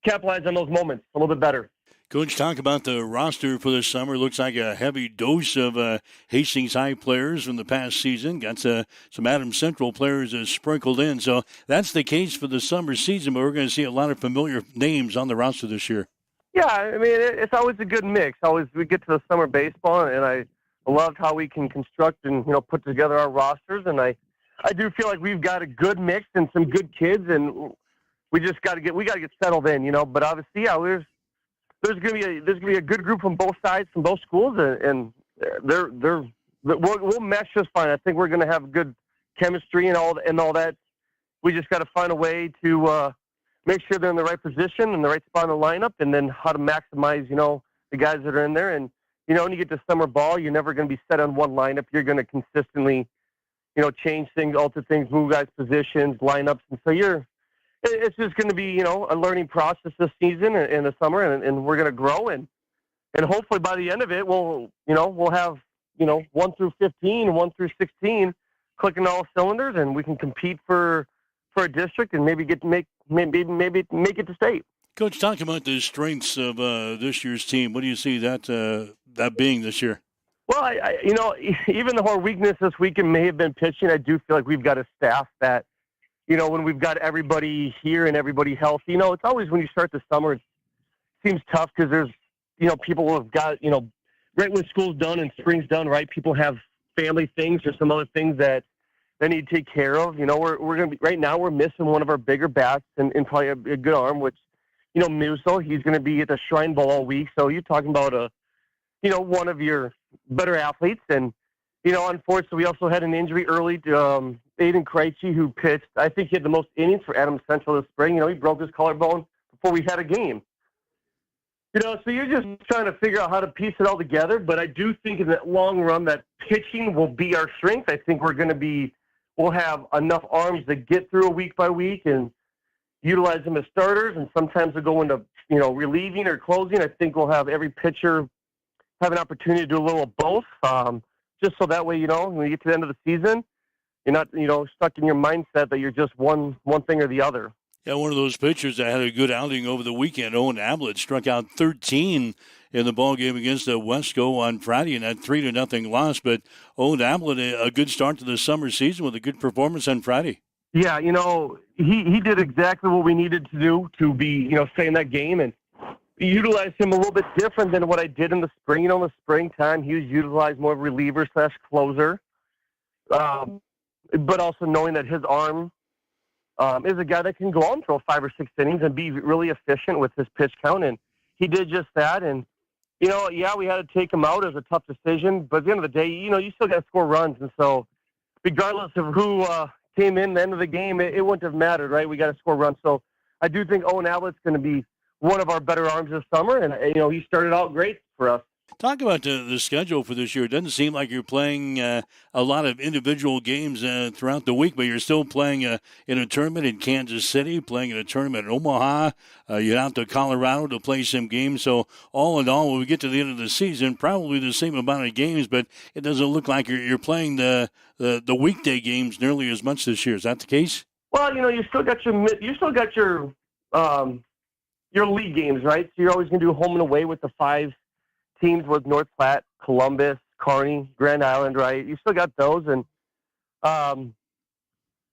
capitalize on those moments a little bit better. Coach, talk about the roster for this summer. Looks like a heavy dose of Hastings High players from the past season. Got some Adams Central players sprinkled in. So that's the case for the summer season, but we're going to see a lot of familiar names on the roster this year. Yeah, I mean, it's always a good mix. Always we get to the summer baseball, and I loved how we can construct and, put together our rosters. And I do feel like we've got a good mix and some good kids, and we just got to get settled in, But obviously, yeah, there's gonna be a good group from both sides, from both schools, and we'll mesh just fine. I think we're gonna have good chemistry and all that. We just got to find a way to make sure they're in the right position and the right spot in the lineup, and then how to maximize the guys that are in there. And when you get to summer ball, you're never gonna be set on one lineup. You're gonna consistently change things, alter things, move guys' positions, lineups, and so it's just going to be, a learning process this season in the summer, and we're going to grow, and hopefully by the end of it, we'll have, 1 through 15 and 1 through 16 clicking all cylinders, and we can compete for a district and maybe get to make, maybe make it to state. Coach, talk about the strengths of this year's team. What do you see that being this year? Well, I even though our weakness this weekend may have been pitching, I do feel like we've got a staff that, when we've got everybody here and everybody healthy, it's always when you start the summer, it seems tough because there's, people who have got, right when school's done and spring's done, right? People have family things or some other things that they need to take care of. We're going to be, right now we're missing one of our bigger bats and probably a good arm, which, Muso, he's going to be at the Shrine Bowl all week. So you're talking about one of your better athletes. And, unfortunately, we also had an injury early to Aiden Krejci, who pitched. I think he had the most innings for Adams Central this spring. He broke his collarbone before we had a game. So you're just trying to figure out how to piece it all together. But I do think in the long run that pitching will be our strength. I think we'll have enough arms to get through a week by week and utilize them as starters. And sometimes they'll go into, relieving or closing. I think we'll have every pitcher have an opportunity to do a little of both. Just so that way, when you get to the end of the season, you're not, stuck in your mindset that you're just one thing or the other. Yeah, one of those pitchers that had a good outing over the weekend, Owen Ablett, struck out 13 in the ball game against Wesco on Friday in that 3-0 loss. But Owen Ablett, a good start to the summer season with a good performance on Friday. Yeah, he did exactly what we needed to do to be, stay in that game and utilize him a little bit different than what I did in the spring. In the springtime, he was utilized more of a reliever/closer, but also knowing that his arm is a guy that can go on throw 5 or 6 innings and be really efficient with his pitch count, and he did just that. And we had to take him out as a tough decision, but at the end of the day, you still got to score runs, and so regardless of who came in the end of the game, it wouldn't have mattered, right? We got to score runs. So I do think Owen Ablett's going to be one of our better arms this summer, and he started out great for us. Talk about the schedule for this year. It doesn't seem like you're playing a lot of individual games throughout the week, but you're still playing in a tournament in Kansas City, playing in a tournament in Omaha. You're out to Colorado to play some games. So all in all, when we get to the end of the season, probably the same amount of games, but it doesn't look like you're playing the weekday games nearly as much this year. Is that the case? Well, you still got your league games, right? So you're always going to do home and away with the 5 teams with North Platte, Columbus, Kearney, Grand Island, right? You still got those, and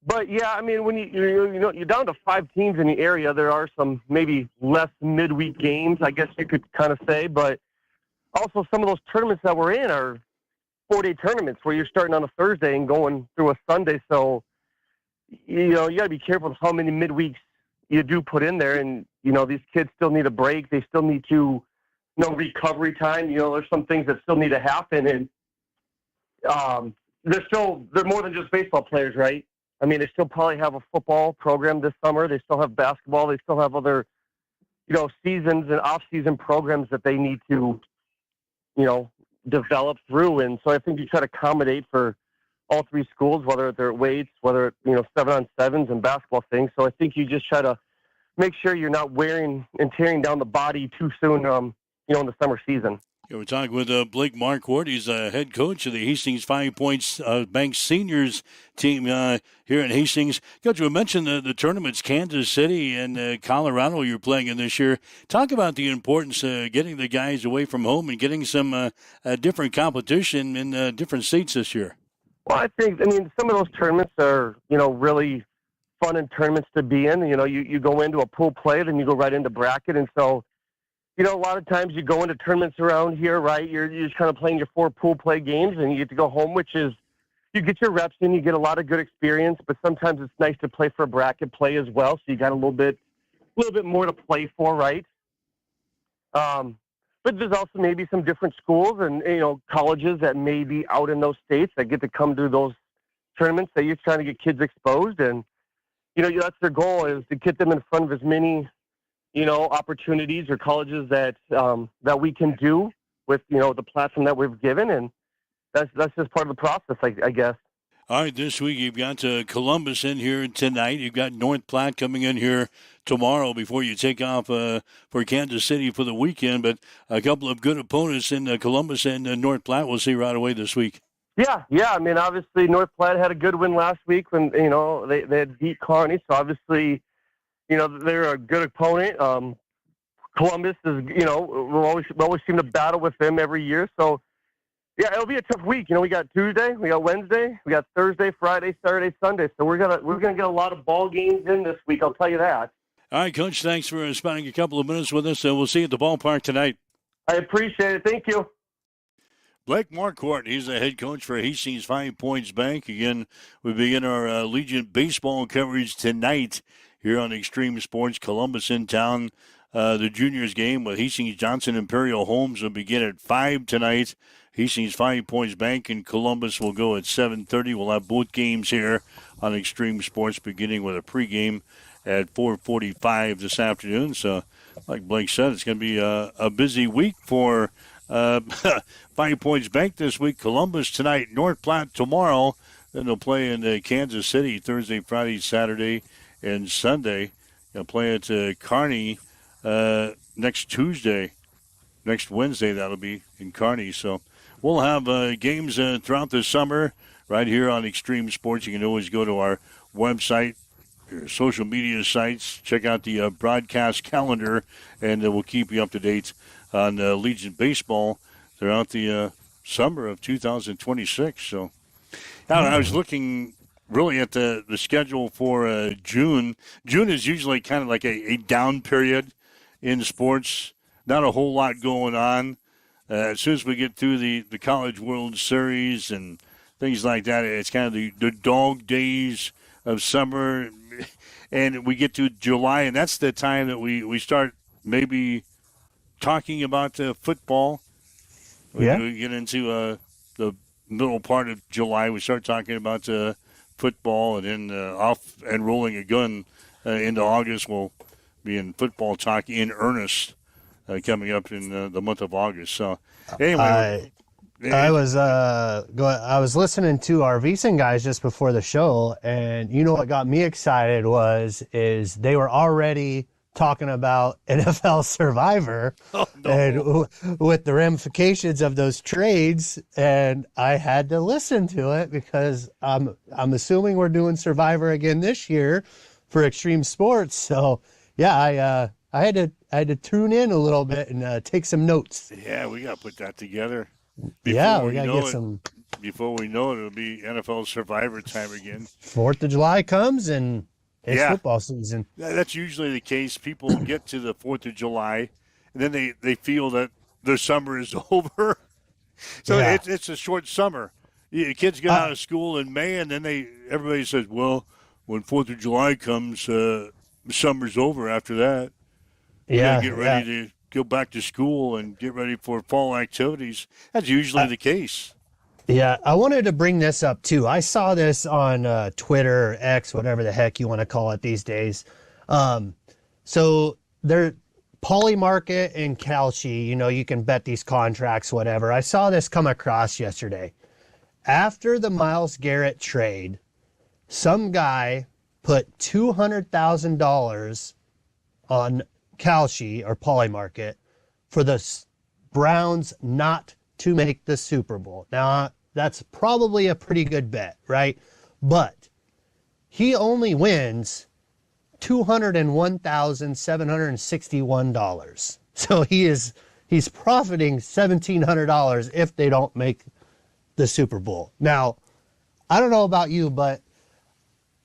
but yeah, I mean, when you're down to 5 teams in the area, there are some maybe less midweek games, I guess you could kind of say, but also some of those tournaments that we're in are 4-day tournaments where you're starting on a Thursday and going through a Sunday, so you got to be careful with how many midweeks you do put in there, and these kids still need a break. They still need to recovery time. There's some things that still need to happen, and they're more than just baseball players, right? I mean, they still probably have a football program this summer. They still have basketball. They still have other, seasons and off-season programs that they need to, develop through. And so I think you try to accommodate for all 3 schools, whether they're weights, whether 7-on-7s and basketball things. So I think you just try to make sure you're not wearing and tearing down the body too soon, in the summer season. Yeah, we're talking with Blake Marquardt. He's head coach of the Hastings 5 Points Bank Seniors team here in Hastings. Coach, we mentioned the tournaments, Kansas City and Colorado you're playing in this year. Talk about the importance of getting the guys away from home and getting some different competition in different states this year. Well, I mean, some of those tournaments are, really fun and tournaments to be in. You go into a pool play, then you go right into bracket. And so, a lot of times you go into tournaments around here, right? You're just kind of playing your 4 pool play games, and you get to go home, which is, you get your reps in, you get a lot of good experience, but sometimes it's nice to play for a bracket play as well. So you got a little bit more to play for, right? But there's also maybe some different schools and, colleges that may be out in those states that get to come to those tournaments that you're trying to get kids exposed. And, that's their goal, is to get them in front of as many, opportunities or colleges that we can do with, the platform that we've given. And that's just part of the process, I guess. All right, this week you've got Columbus in here tonight. You've got North Platte coming in here tomorrow before you take off for Kansas City for the weekend. But a couple of good opponents in Columbus and North Platte we'll see right away this week. Yeah. I mean, obviously North Platte had a good win last week when, they had beat Kearney. So obviously, they're a good opponent. Columbus is, we always seem to battle with them every year. So, yeah, it'll be a tough week. We got Tuesday, we got Wednesday, we got Thursday, Friday, Saturday, Sunday. So we're gonna get a lot of ball games in this week. I'll tell you that. All right, Coach, thanks for spending a couple of minutes with us, and we'll see you at the ballpark tonight. I appreciate it. Thank you. Blake Marquardt, he's the head coach for Hastings 5 Points Bank. Again, we begin our Legion baseball coverage tonight here on Extreme Sports. Columbus in town. The juniors game with Hastings Johnson Imperial Homes will begin at 5 tonight. Hastings 5 Points Bank in Columbus will go at 7:30. We'll have both games here on Extreme Sports, beginning with a pregame at 4:45 this afternoon. So, like Blake said, it's going to be a busy week for 5 Points Bank this week. Columbus tonight, North Platte tomorrow. Then they'll play in Kansas City Thursday, Friday, Saturday, and Sunday. They'll play at Kearney next Wednesday. That'll be in Kearney. So we'll have games throughout the summer right here on Extreme Sports. You can always go to our website, your social media sites, check out the broadcast calendar, and we'll keep you up to date on Legion baseball throughout the summer of 2026. So I was looking really at the schedule for June. June is usually kind of like a down period in sports. Not a whole lot going on. As soon as we get through the College World Series and things like that, it's kind of the dog days of summer. And we get to July, and that's the time that we start maybe talking about football. Yeah. We get into the middle part of July. We start talking about football, and then off and rolling again into August. We'll be in football talk in earnest coming up in the month of August. So anyway, I was listening to our VSiN guys just before the show, and what got me excited is they were already talking about NFL Survivor and with the ramifications of those trades, and I had to listen to it because I'm assuming we're doing Survivor again this year for Extreme Sports. So yeah, I had to tune in a little bit and take some notes. Yeah, we got to put that together. We got to get some. Before we know it, it'll be NFL Survivor time again. 4th of July comes and it's football season. That's usually the case. People get to the 4th of July, and then they feel that their summer is over. So it's a short summer. Kids get out of school in May, and then everybody says, well, when 4th of July comes, summer's over after that. You gotta get ready to go back to school and get ready for fall activities. That's usually the case. Yeah, I wanted to bring this up too. I saw this on Twitter, X, whatever the heck you want to call it these days. So they're Poly Market and Kalshi, you can bet these contracts, whatever. I saw this come across yesterday. After the Myles Garrett trade, some guy put $200,000 on Kalshi or Poly Market for the Browns not to make the Super Bowl. Now, that's probably a pretty good bet, right? But he only wins $201,761. So he's profiting $1,700 if they don't make the Super Bowl. Now, I don't know about you, but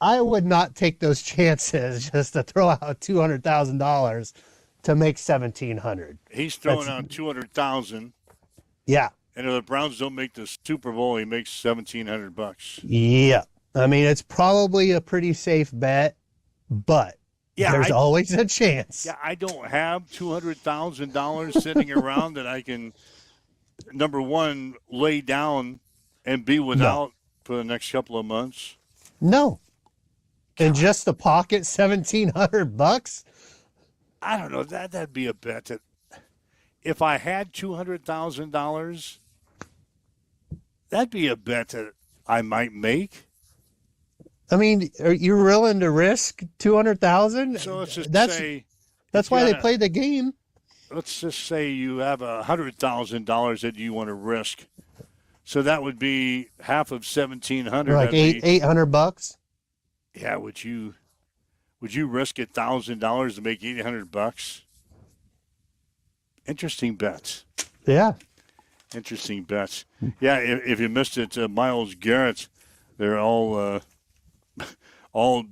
I would not take those chances just to throw out $200,000 to make $1,700. He's throwing out $200,000. Yeah. And if the Browns don't make the Super Bowl, he makes $1,700. Yeah. I mean, it's probably a pretty safe bet, but there's always a chance. Yeah, I don't have $200,000 sitting around that I can, number one, lay down and be without for the next couple of months. No. And just to pocket $1,700? I don't know. That'd be a bet that if I had $200,000, that'd be a bet that I might make. I mean, are you willing to risk $200,000? So let's just say that's why they play the game. Let's just say you have $100,000 that you want to risk. So that would be half of $1,700. Like $800. Yeah, which you Would you risk $1,000 to make $800? Interesting bets. Yeah. Interesting bets. Yeah, if you missed it, Myles Garrett, they're all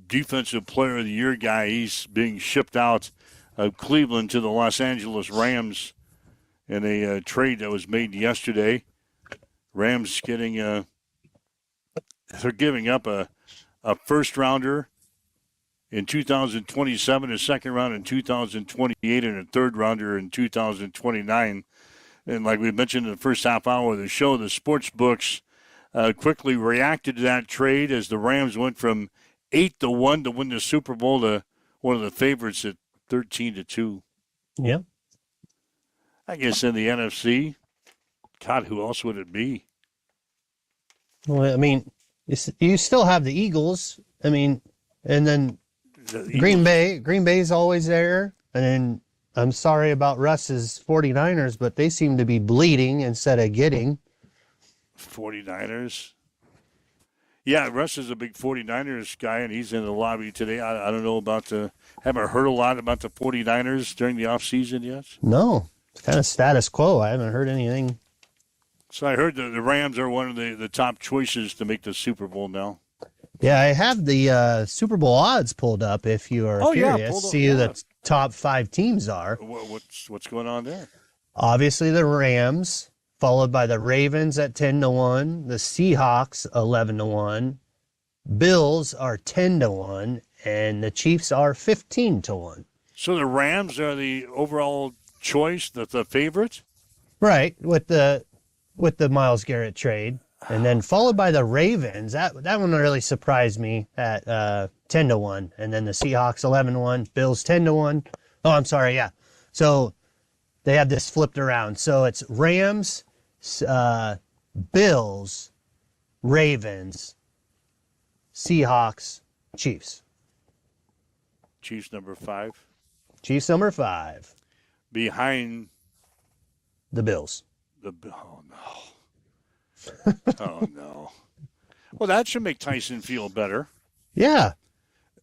Defensive Player of the Year guy. He's being shipped out of Cleveland to the Los Angeles Rams in a trade that was made yesterday. Rams getting they're giving up a first rounder in 2027, a second round in 2028, and a third rounder in 2029. And like we mentioned in the first half hour of the show, the sports books quickly reacted to that trade as the Rams went from 8-1 to win the Super Bowl to one of the favorites at 13-2. Yeah. I guess in the NFC, God, who else would it be? Well, I mean, you still have the Eagles. I mean, and then Green Bay. Green Bay's always there. And then I'm sorry about Russ's 49ers, but they seem to be bleeding instead of getting. 49ers. Yeah, Russ is a big 49ers guy, and he's in the lobby today. I don't know about haven't heard a lot about the 49ers during the offseason yet. No, it's kind of status quo. I haven't heard anything. So I heard the Rams are one of the top choices to make the Super Bowl now. Yeah, I have the Super Bowl odds pulled up if you are curious. See who the top 5 teams are. What's going on there? Obviously the Rams, followed by the Ravens at 10-1, the Seahawks 11-1, Bills are 10-1, and the Chiefs are 15-1. So the Rams are the overall choice, the favorite? Right, with the Myles Garrett trade. And then followed by the Ravens. That one really surprised me at 10-1. And then the Seahawks 11-1, Bills 10-1. Oh, I'm sorry, yeah. So they have this flipped around. So it's Rams, Bills, Ravens, Seahawks, Chiefs. Chiefs number 5. Chiefs number 5. Behind the Bills. Oh, no. Oh, no. Well, that should make Tyson feel better. Yeah.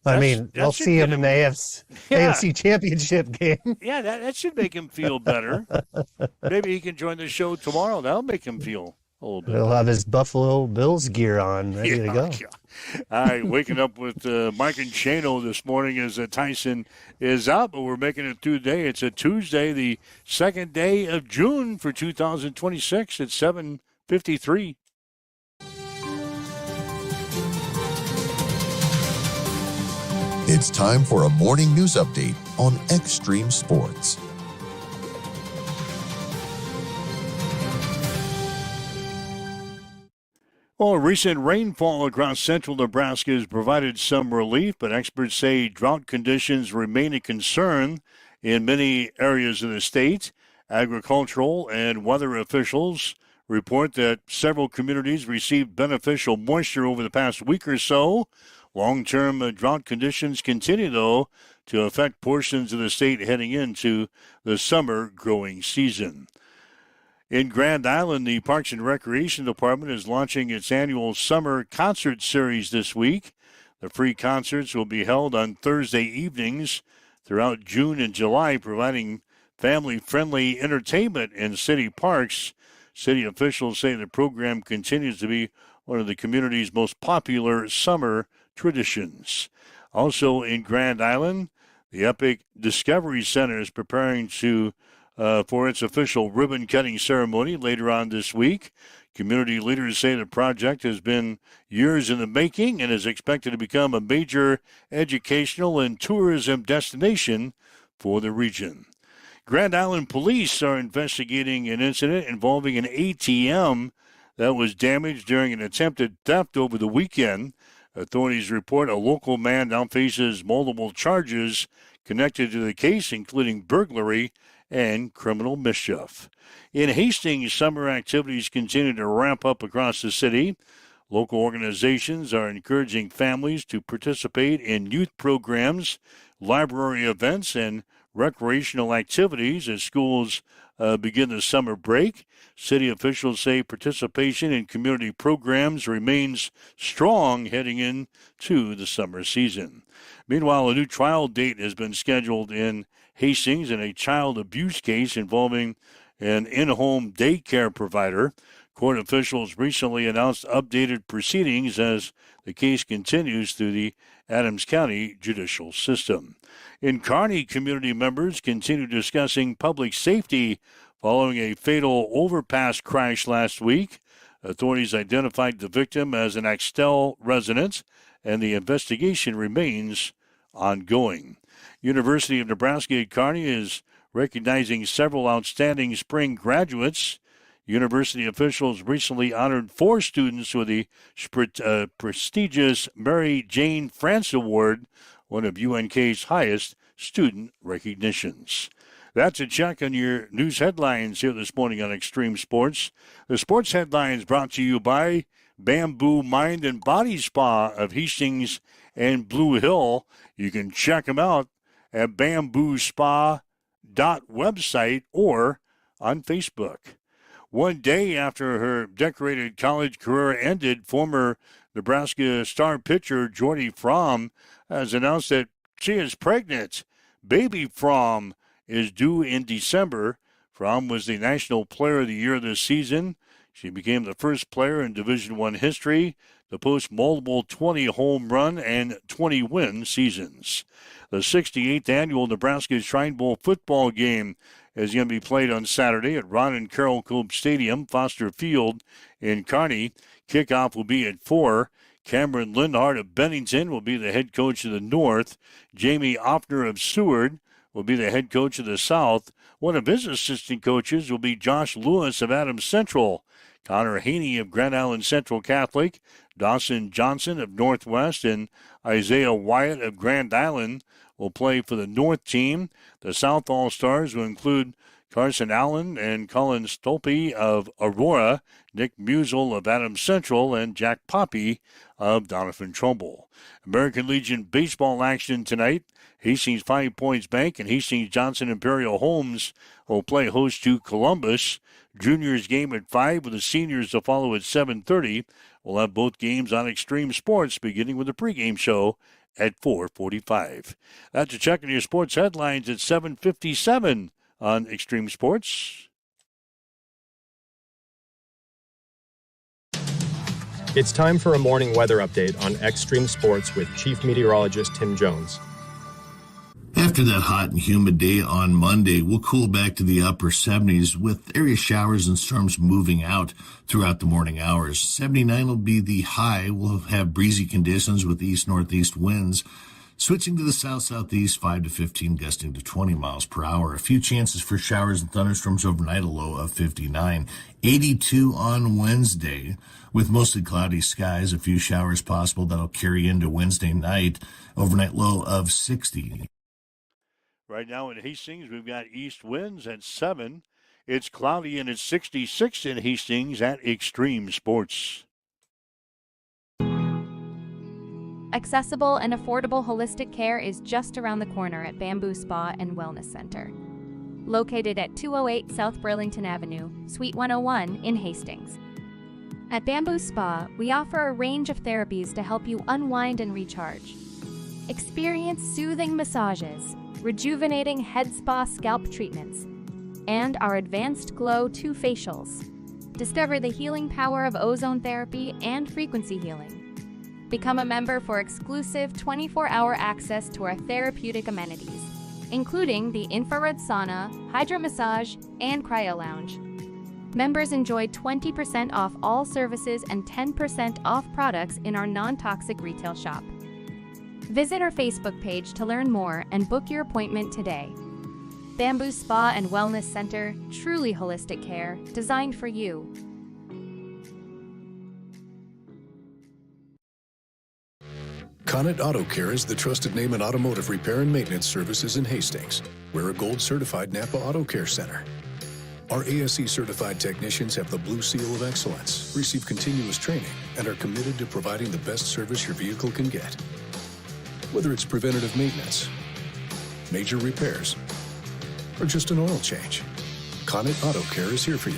I mean, they'll see him in the AFC Championship game. Yeah, that should make him feel better. Maybe he can join the show tomorrow. That'll make him feel a little bit. He'll have his Buffalo Bills gear on, ready to go. Yeah. All right, waking up with Mike and Shano this morning as Tyson is out, but we're making it through the day. It's a Tuesday, the second day of June for 2026 at 7:53. It's time for a morning news update on Extreme Sports. Well, recent rainfall across central Nebraska has provided some relief, but experts say drought conditions remain a concern in many areas of the state. Agricultural and weather officials report that several communities received beneficial moisture over the past week or so. Long-term drought conditions continue, though, to affect portions of the state heading into the summer growing season. In Grand Island, the Parks and Recreation Department is launching its annual summer concert series this week. The free concerts will be held on Thursday evenings throughout June and July, providing family-friendly entertainment in city parks. City officials say the program continues to be one of the community's most popular summer traditions. Also in Grand Island, the Epic Discovery Center is preparing for its official ribbon-cutting ceremony later on this week. Community leaders say the project has been years in the making and is expected to become a major educational and tourism destination for the region. Grand Island police are investigating an incident involving an ATM that was damaged during an attempted theft over the weekend. Authorities report a local man now faces multiple charges connected to the case, including burglary and criminal mischief. In Hastings, summer activities continue to ramp up across the city. Local organizations are encouraging families to participate in youth programs, library events, and recreational activities as schools begin the summer break. City officials say participation in community programs remains strong heading into the summer season. Meanwhile, a new trial date has been scheduled in Hastings in a child abuse case involving an in-home daycare provider. Court officials recently announced updated proceedings as the case continues through the Adams County judicial system. In Kearney, community members continue discussing public safety following a fatal overpass crash last week. Authorities identified the victim as an Axtell resident, and the investigation remains ongoing. University of Nebraska at Kearney is recognizing several outstanding spring graduates. University officials recently honored 4 students with the prestigious Mary Jane France Award, one of UNK's highest student recognitions. That's a check on your news headlines here this morning on Extreme Sports. The sports headlines brought to you by Bamboo Mind and Body Spa of Hastings and Blue Hill. You can check them out at bamboospa.website or on Facebook. One day after her decorated college career ended, former Nebraska star pitcher Jordy Fromm has announced that she is pregnant. Baby Fromm is due in December. Fromm was the National Player of the Year this season. She became the first player in Division I history to post multiple 20-home run and 20-win seasons. The 68th annual Nebraska Shrine Bowl football game is going to be played on Saturday at Ron and Carol Cope Stadium, Foster Field in Kearney. Kickoff will be at 4. Cameron Lindhart of Bennington will be the head coach of the North. Jamie Offner of Seward will be the head coach of the South. One of his assistant coaches will be Josh Lewis of Adams Central. Connor Haney of Grand Island Central Catholic, Dawson Johnson of Northwest, and Isaiah Wyatt of Grand Island will play for the North team. The South All-Stars will include Carson Allen and Colin Stolpe of Aurora, Nick Musel of Adams Central, and Jack Poppy of Donovan Trumbull. American Legion baseball action tonight. Hastings 5 Points Bank and Hastings Johnson Imperial Homes will play host to Columbus. Juniors game at 5 with the seniors to follow at 7:30. We'll have both games on Extreme Sports, beginning with the pregame show at 4:45. That's a check on your sports headlines at 7:57 on Extreme Sports. It's time for a morning weather update on Extreme Sports with Chief Meteorologist Tim Jones. After that hot and humid day on Monday, we'll cool back to the upper 70s with area showers and storms moving out throughout the morning hours. 79 will be the high. We'll have breezy conditions with east-northeast winds. Switching to the south-southeast, 5 to 15, gusting to 20 miles per hour. A few chances for showers and thunderstorms overnight, a low of 59. 82 on Wednesday, with mostly cloudy skies. A few showers possible that'll carry into Wednesday night. Overnight low of 60. Right now in Hastings, we've got east winds at 7. It's cloudy and it's 66 in Hastings at Extreme Sports. Accessible and affordable holistic care is just around the corner at Bamboo Spa and Wellness Center. Located at 208 South Burlington Avenue, Suite 101 in Hastings. At Bamboo Spa, we offer a range of therapies to help you unwind and recharge. Experience soothing massages, rejuvenating head spa scalp treatments, and our Advanced Glow 2 facials. Discover the healing power of ozone therapy and frequency healing. Become a member for exclusive 24-hour access to our therapeutic amenities, including the infrared sauna, hydro massage, and cryo lounge. Members enjoy 20% off all services and 10% off products in our non-toxic retail shop. Visit our Facebook page to learn more and book your appointment today. Bamboo Spa and Wellness Center, truly holistic care, designed for you. Conant Auto Care is the trusted name in automotive repair and maintenance services in Hastings. We're a gold-certified Napa Auto Care Center. Our ASE-certified technicians have the Blue Seal of Excellence, receive continuous training, and are committed to providing the best service your vehicle can get. Whether it's preventative maintenance, major repairs, or just an oil change, Conant Auto Care is here for you.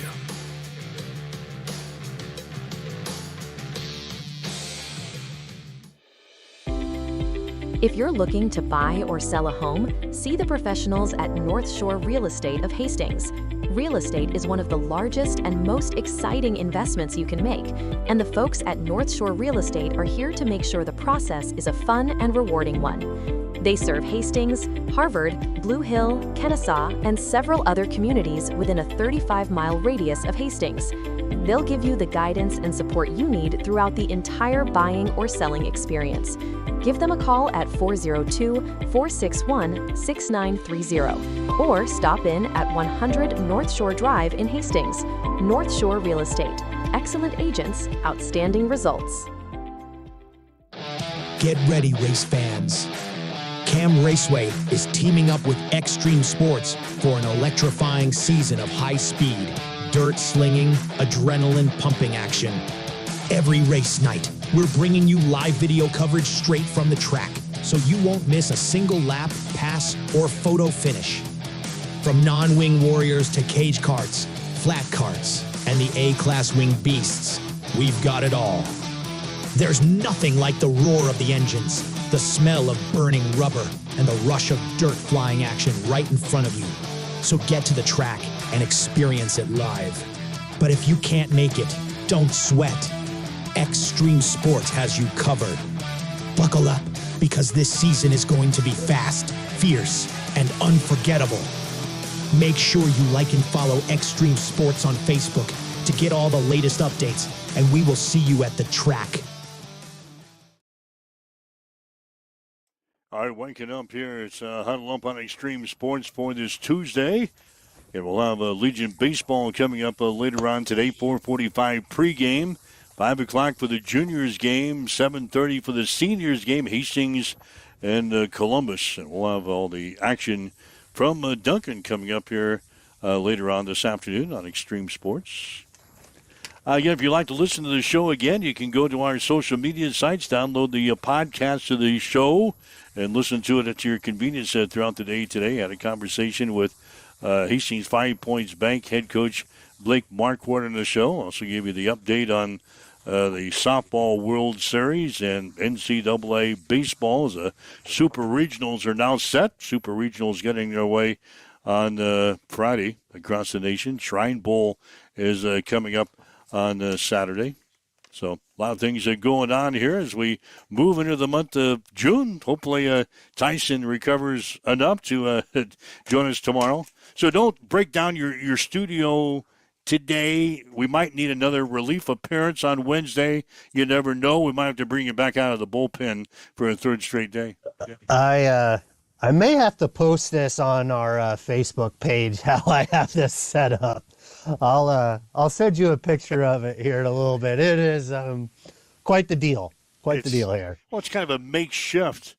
If you're looking to buy or sell a home, see the professionals at North Shore Real Estate of Hastings. Real estate is one of the largest and most exciting investments you can make, and the folks at North Shore Real Estate are here to make sure the process is a fun and rewarding one. They serve Hastings, Harvard, Blue Hill, Kennesaw, and several other communities within a 35-mile radius of Hastings. They'll give you the guidance and support you need throughout the entire buying or selling experience. Give them a call at 402-461-6930 or stop in at 100 North Shore Drive in Hastings. North Shore Real Estate. Excellent agents, outstanding results. Get ready, race fans. Cam Raceway is teaming up with Extreme Sports for an electrifying season of high speed, dirt slinging, adrenaline pumping action. Every race night, we're bringing you live video coverage straight from the track, so you won't miss a single lap, pass, or photo finish. From non-wing warriors to cage karts, flat karts, and the A-class wing beasts, we've got it all. There's nothing like the roar of the engines, the smell of burning rubber, and the rush of dirt flying action right in front of you. So get to the track and experience it live. But if you can't make it, don't sweat. Extreme Sports has you covered. Buckle up, because this season is going to be fast, fierce, and unforgettable. Make sure you like and follow Extreme Sports on Facebook to get all the latest updates, and we will see you at the track. All right, waking up here. It's Huddle Up on Extreme Sports for this Tuesday. And we'll have Legion Baseball coming up later on today, 4:45 pregame. 5 o'clock for the juniors game, 7:30 for the seniors game, Hastings and Columbus. And we'll have all the action from Duncan coming up here later on this afternoon on Extreme Sports. Again, if you'd like to listen to the show again, you can go to our social media sites, download the podcast of the show, and listen to it at your convenience throughout the day today. I had a conversation with Hastings 5 Points Bank head coach Blake Marquardt on the show. Also gave you the update on the Softball World Series and NCAA baseball. The Super Regionals are now set. Super Regionals getting their way on Friday across the nation. Shrine Bowl is coming up on Saturday. So a lot of things are going on here as we move into the month of June. Hopefully Tyson recovers enough to join us tomorrow. So don't break down your studio today. We might need another relief appearance on Wednesday. You never know. We might have to bring you back out of the bullpen for a third straight day. I may have to post this on our Facebook page, how I have this set up. I'll send you a picture of it here in a little bit. It is quite the deal. Quite the deal here. Well, it's kind of a makeshift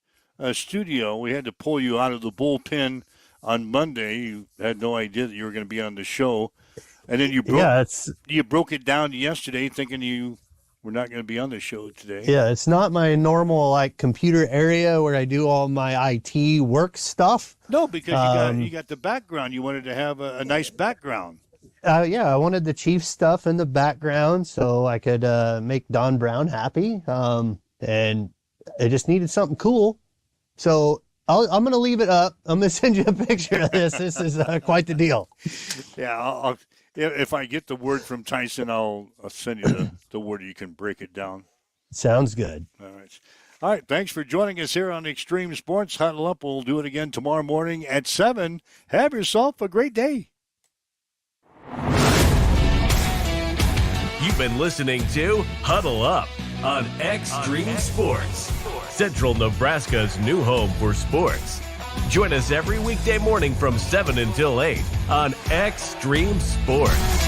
studio. We had to pull you out of the bullpen on Monday. You had no idea that you were going to be on the show. And then you broke it down yesterday thinking you were not going to be on the show today. Yeah, it's not my normal computer area where I do all my IT work stuff. No, because you got the background. You wanted to have a nice background. Yeah, I wanted the Chiefs stuff in the background so I could make Don Brown happy. And I just needed something cool. So I'm going to leave it up. I'm going to send you a picture of this. This is quite the deal. Yeah, if I get the word from Tyson, I'll send you the word you can break it down. Sounds good. All right, thanks for joining us here on Extreme Sports. Huddle Up. We'll do it again tomorrow morning at 7. Have yourself a great day. You've been listening to Huddle Up on Extreme Sports, Central Nebraska's new home for sports. Join us every weekday morning from 7 until 8 on Extreme Sports.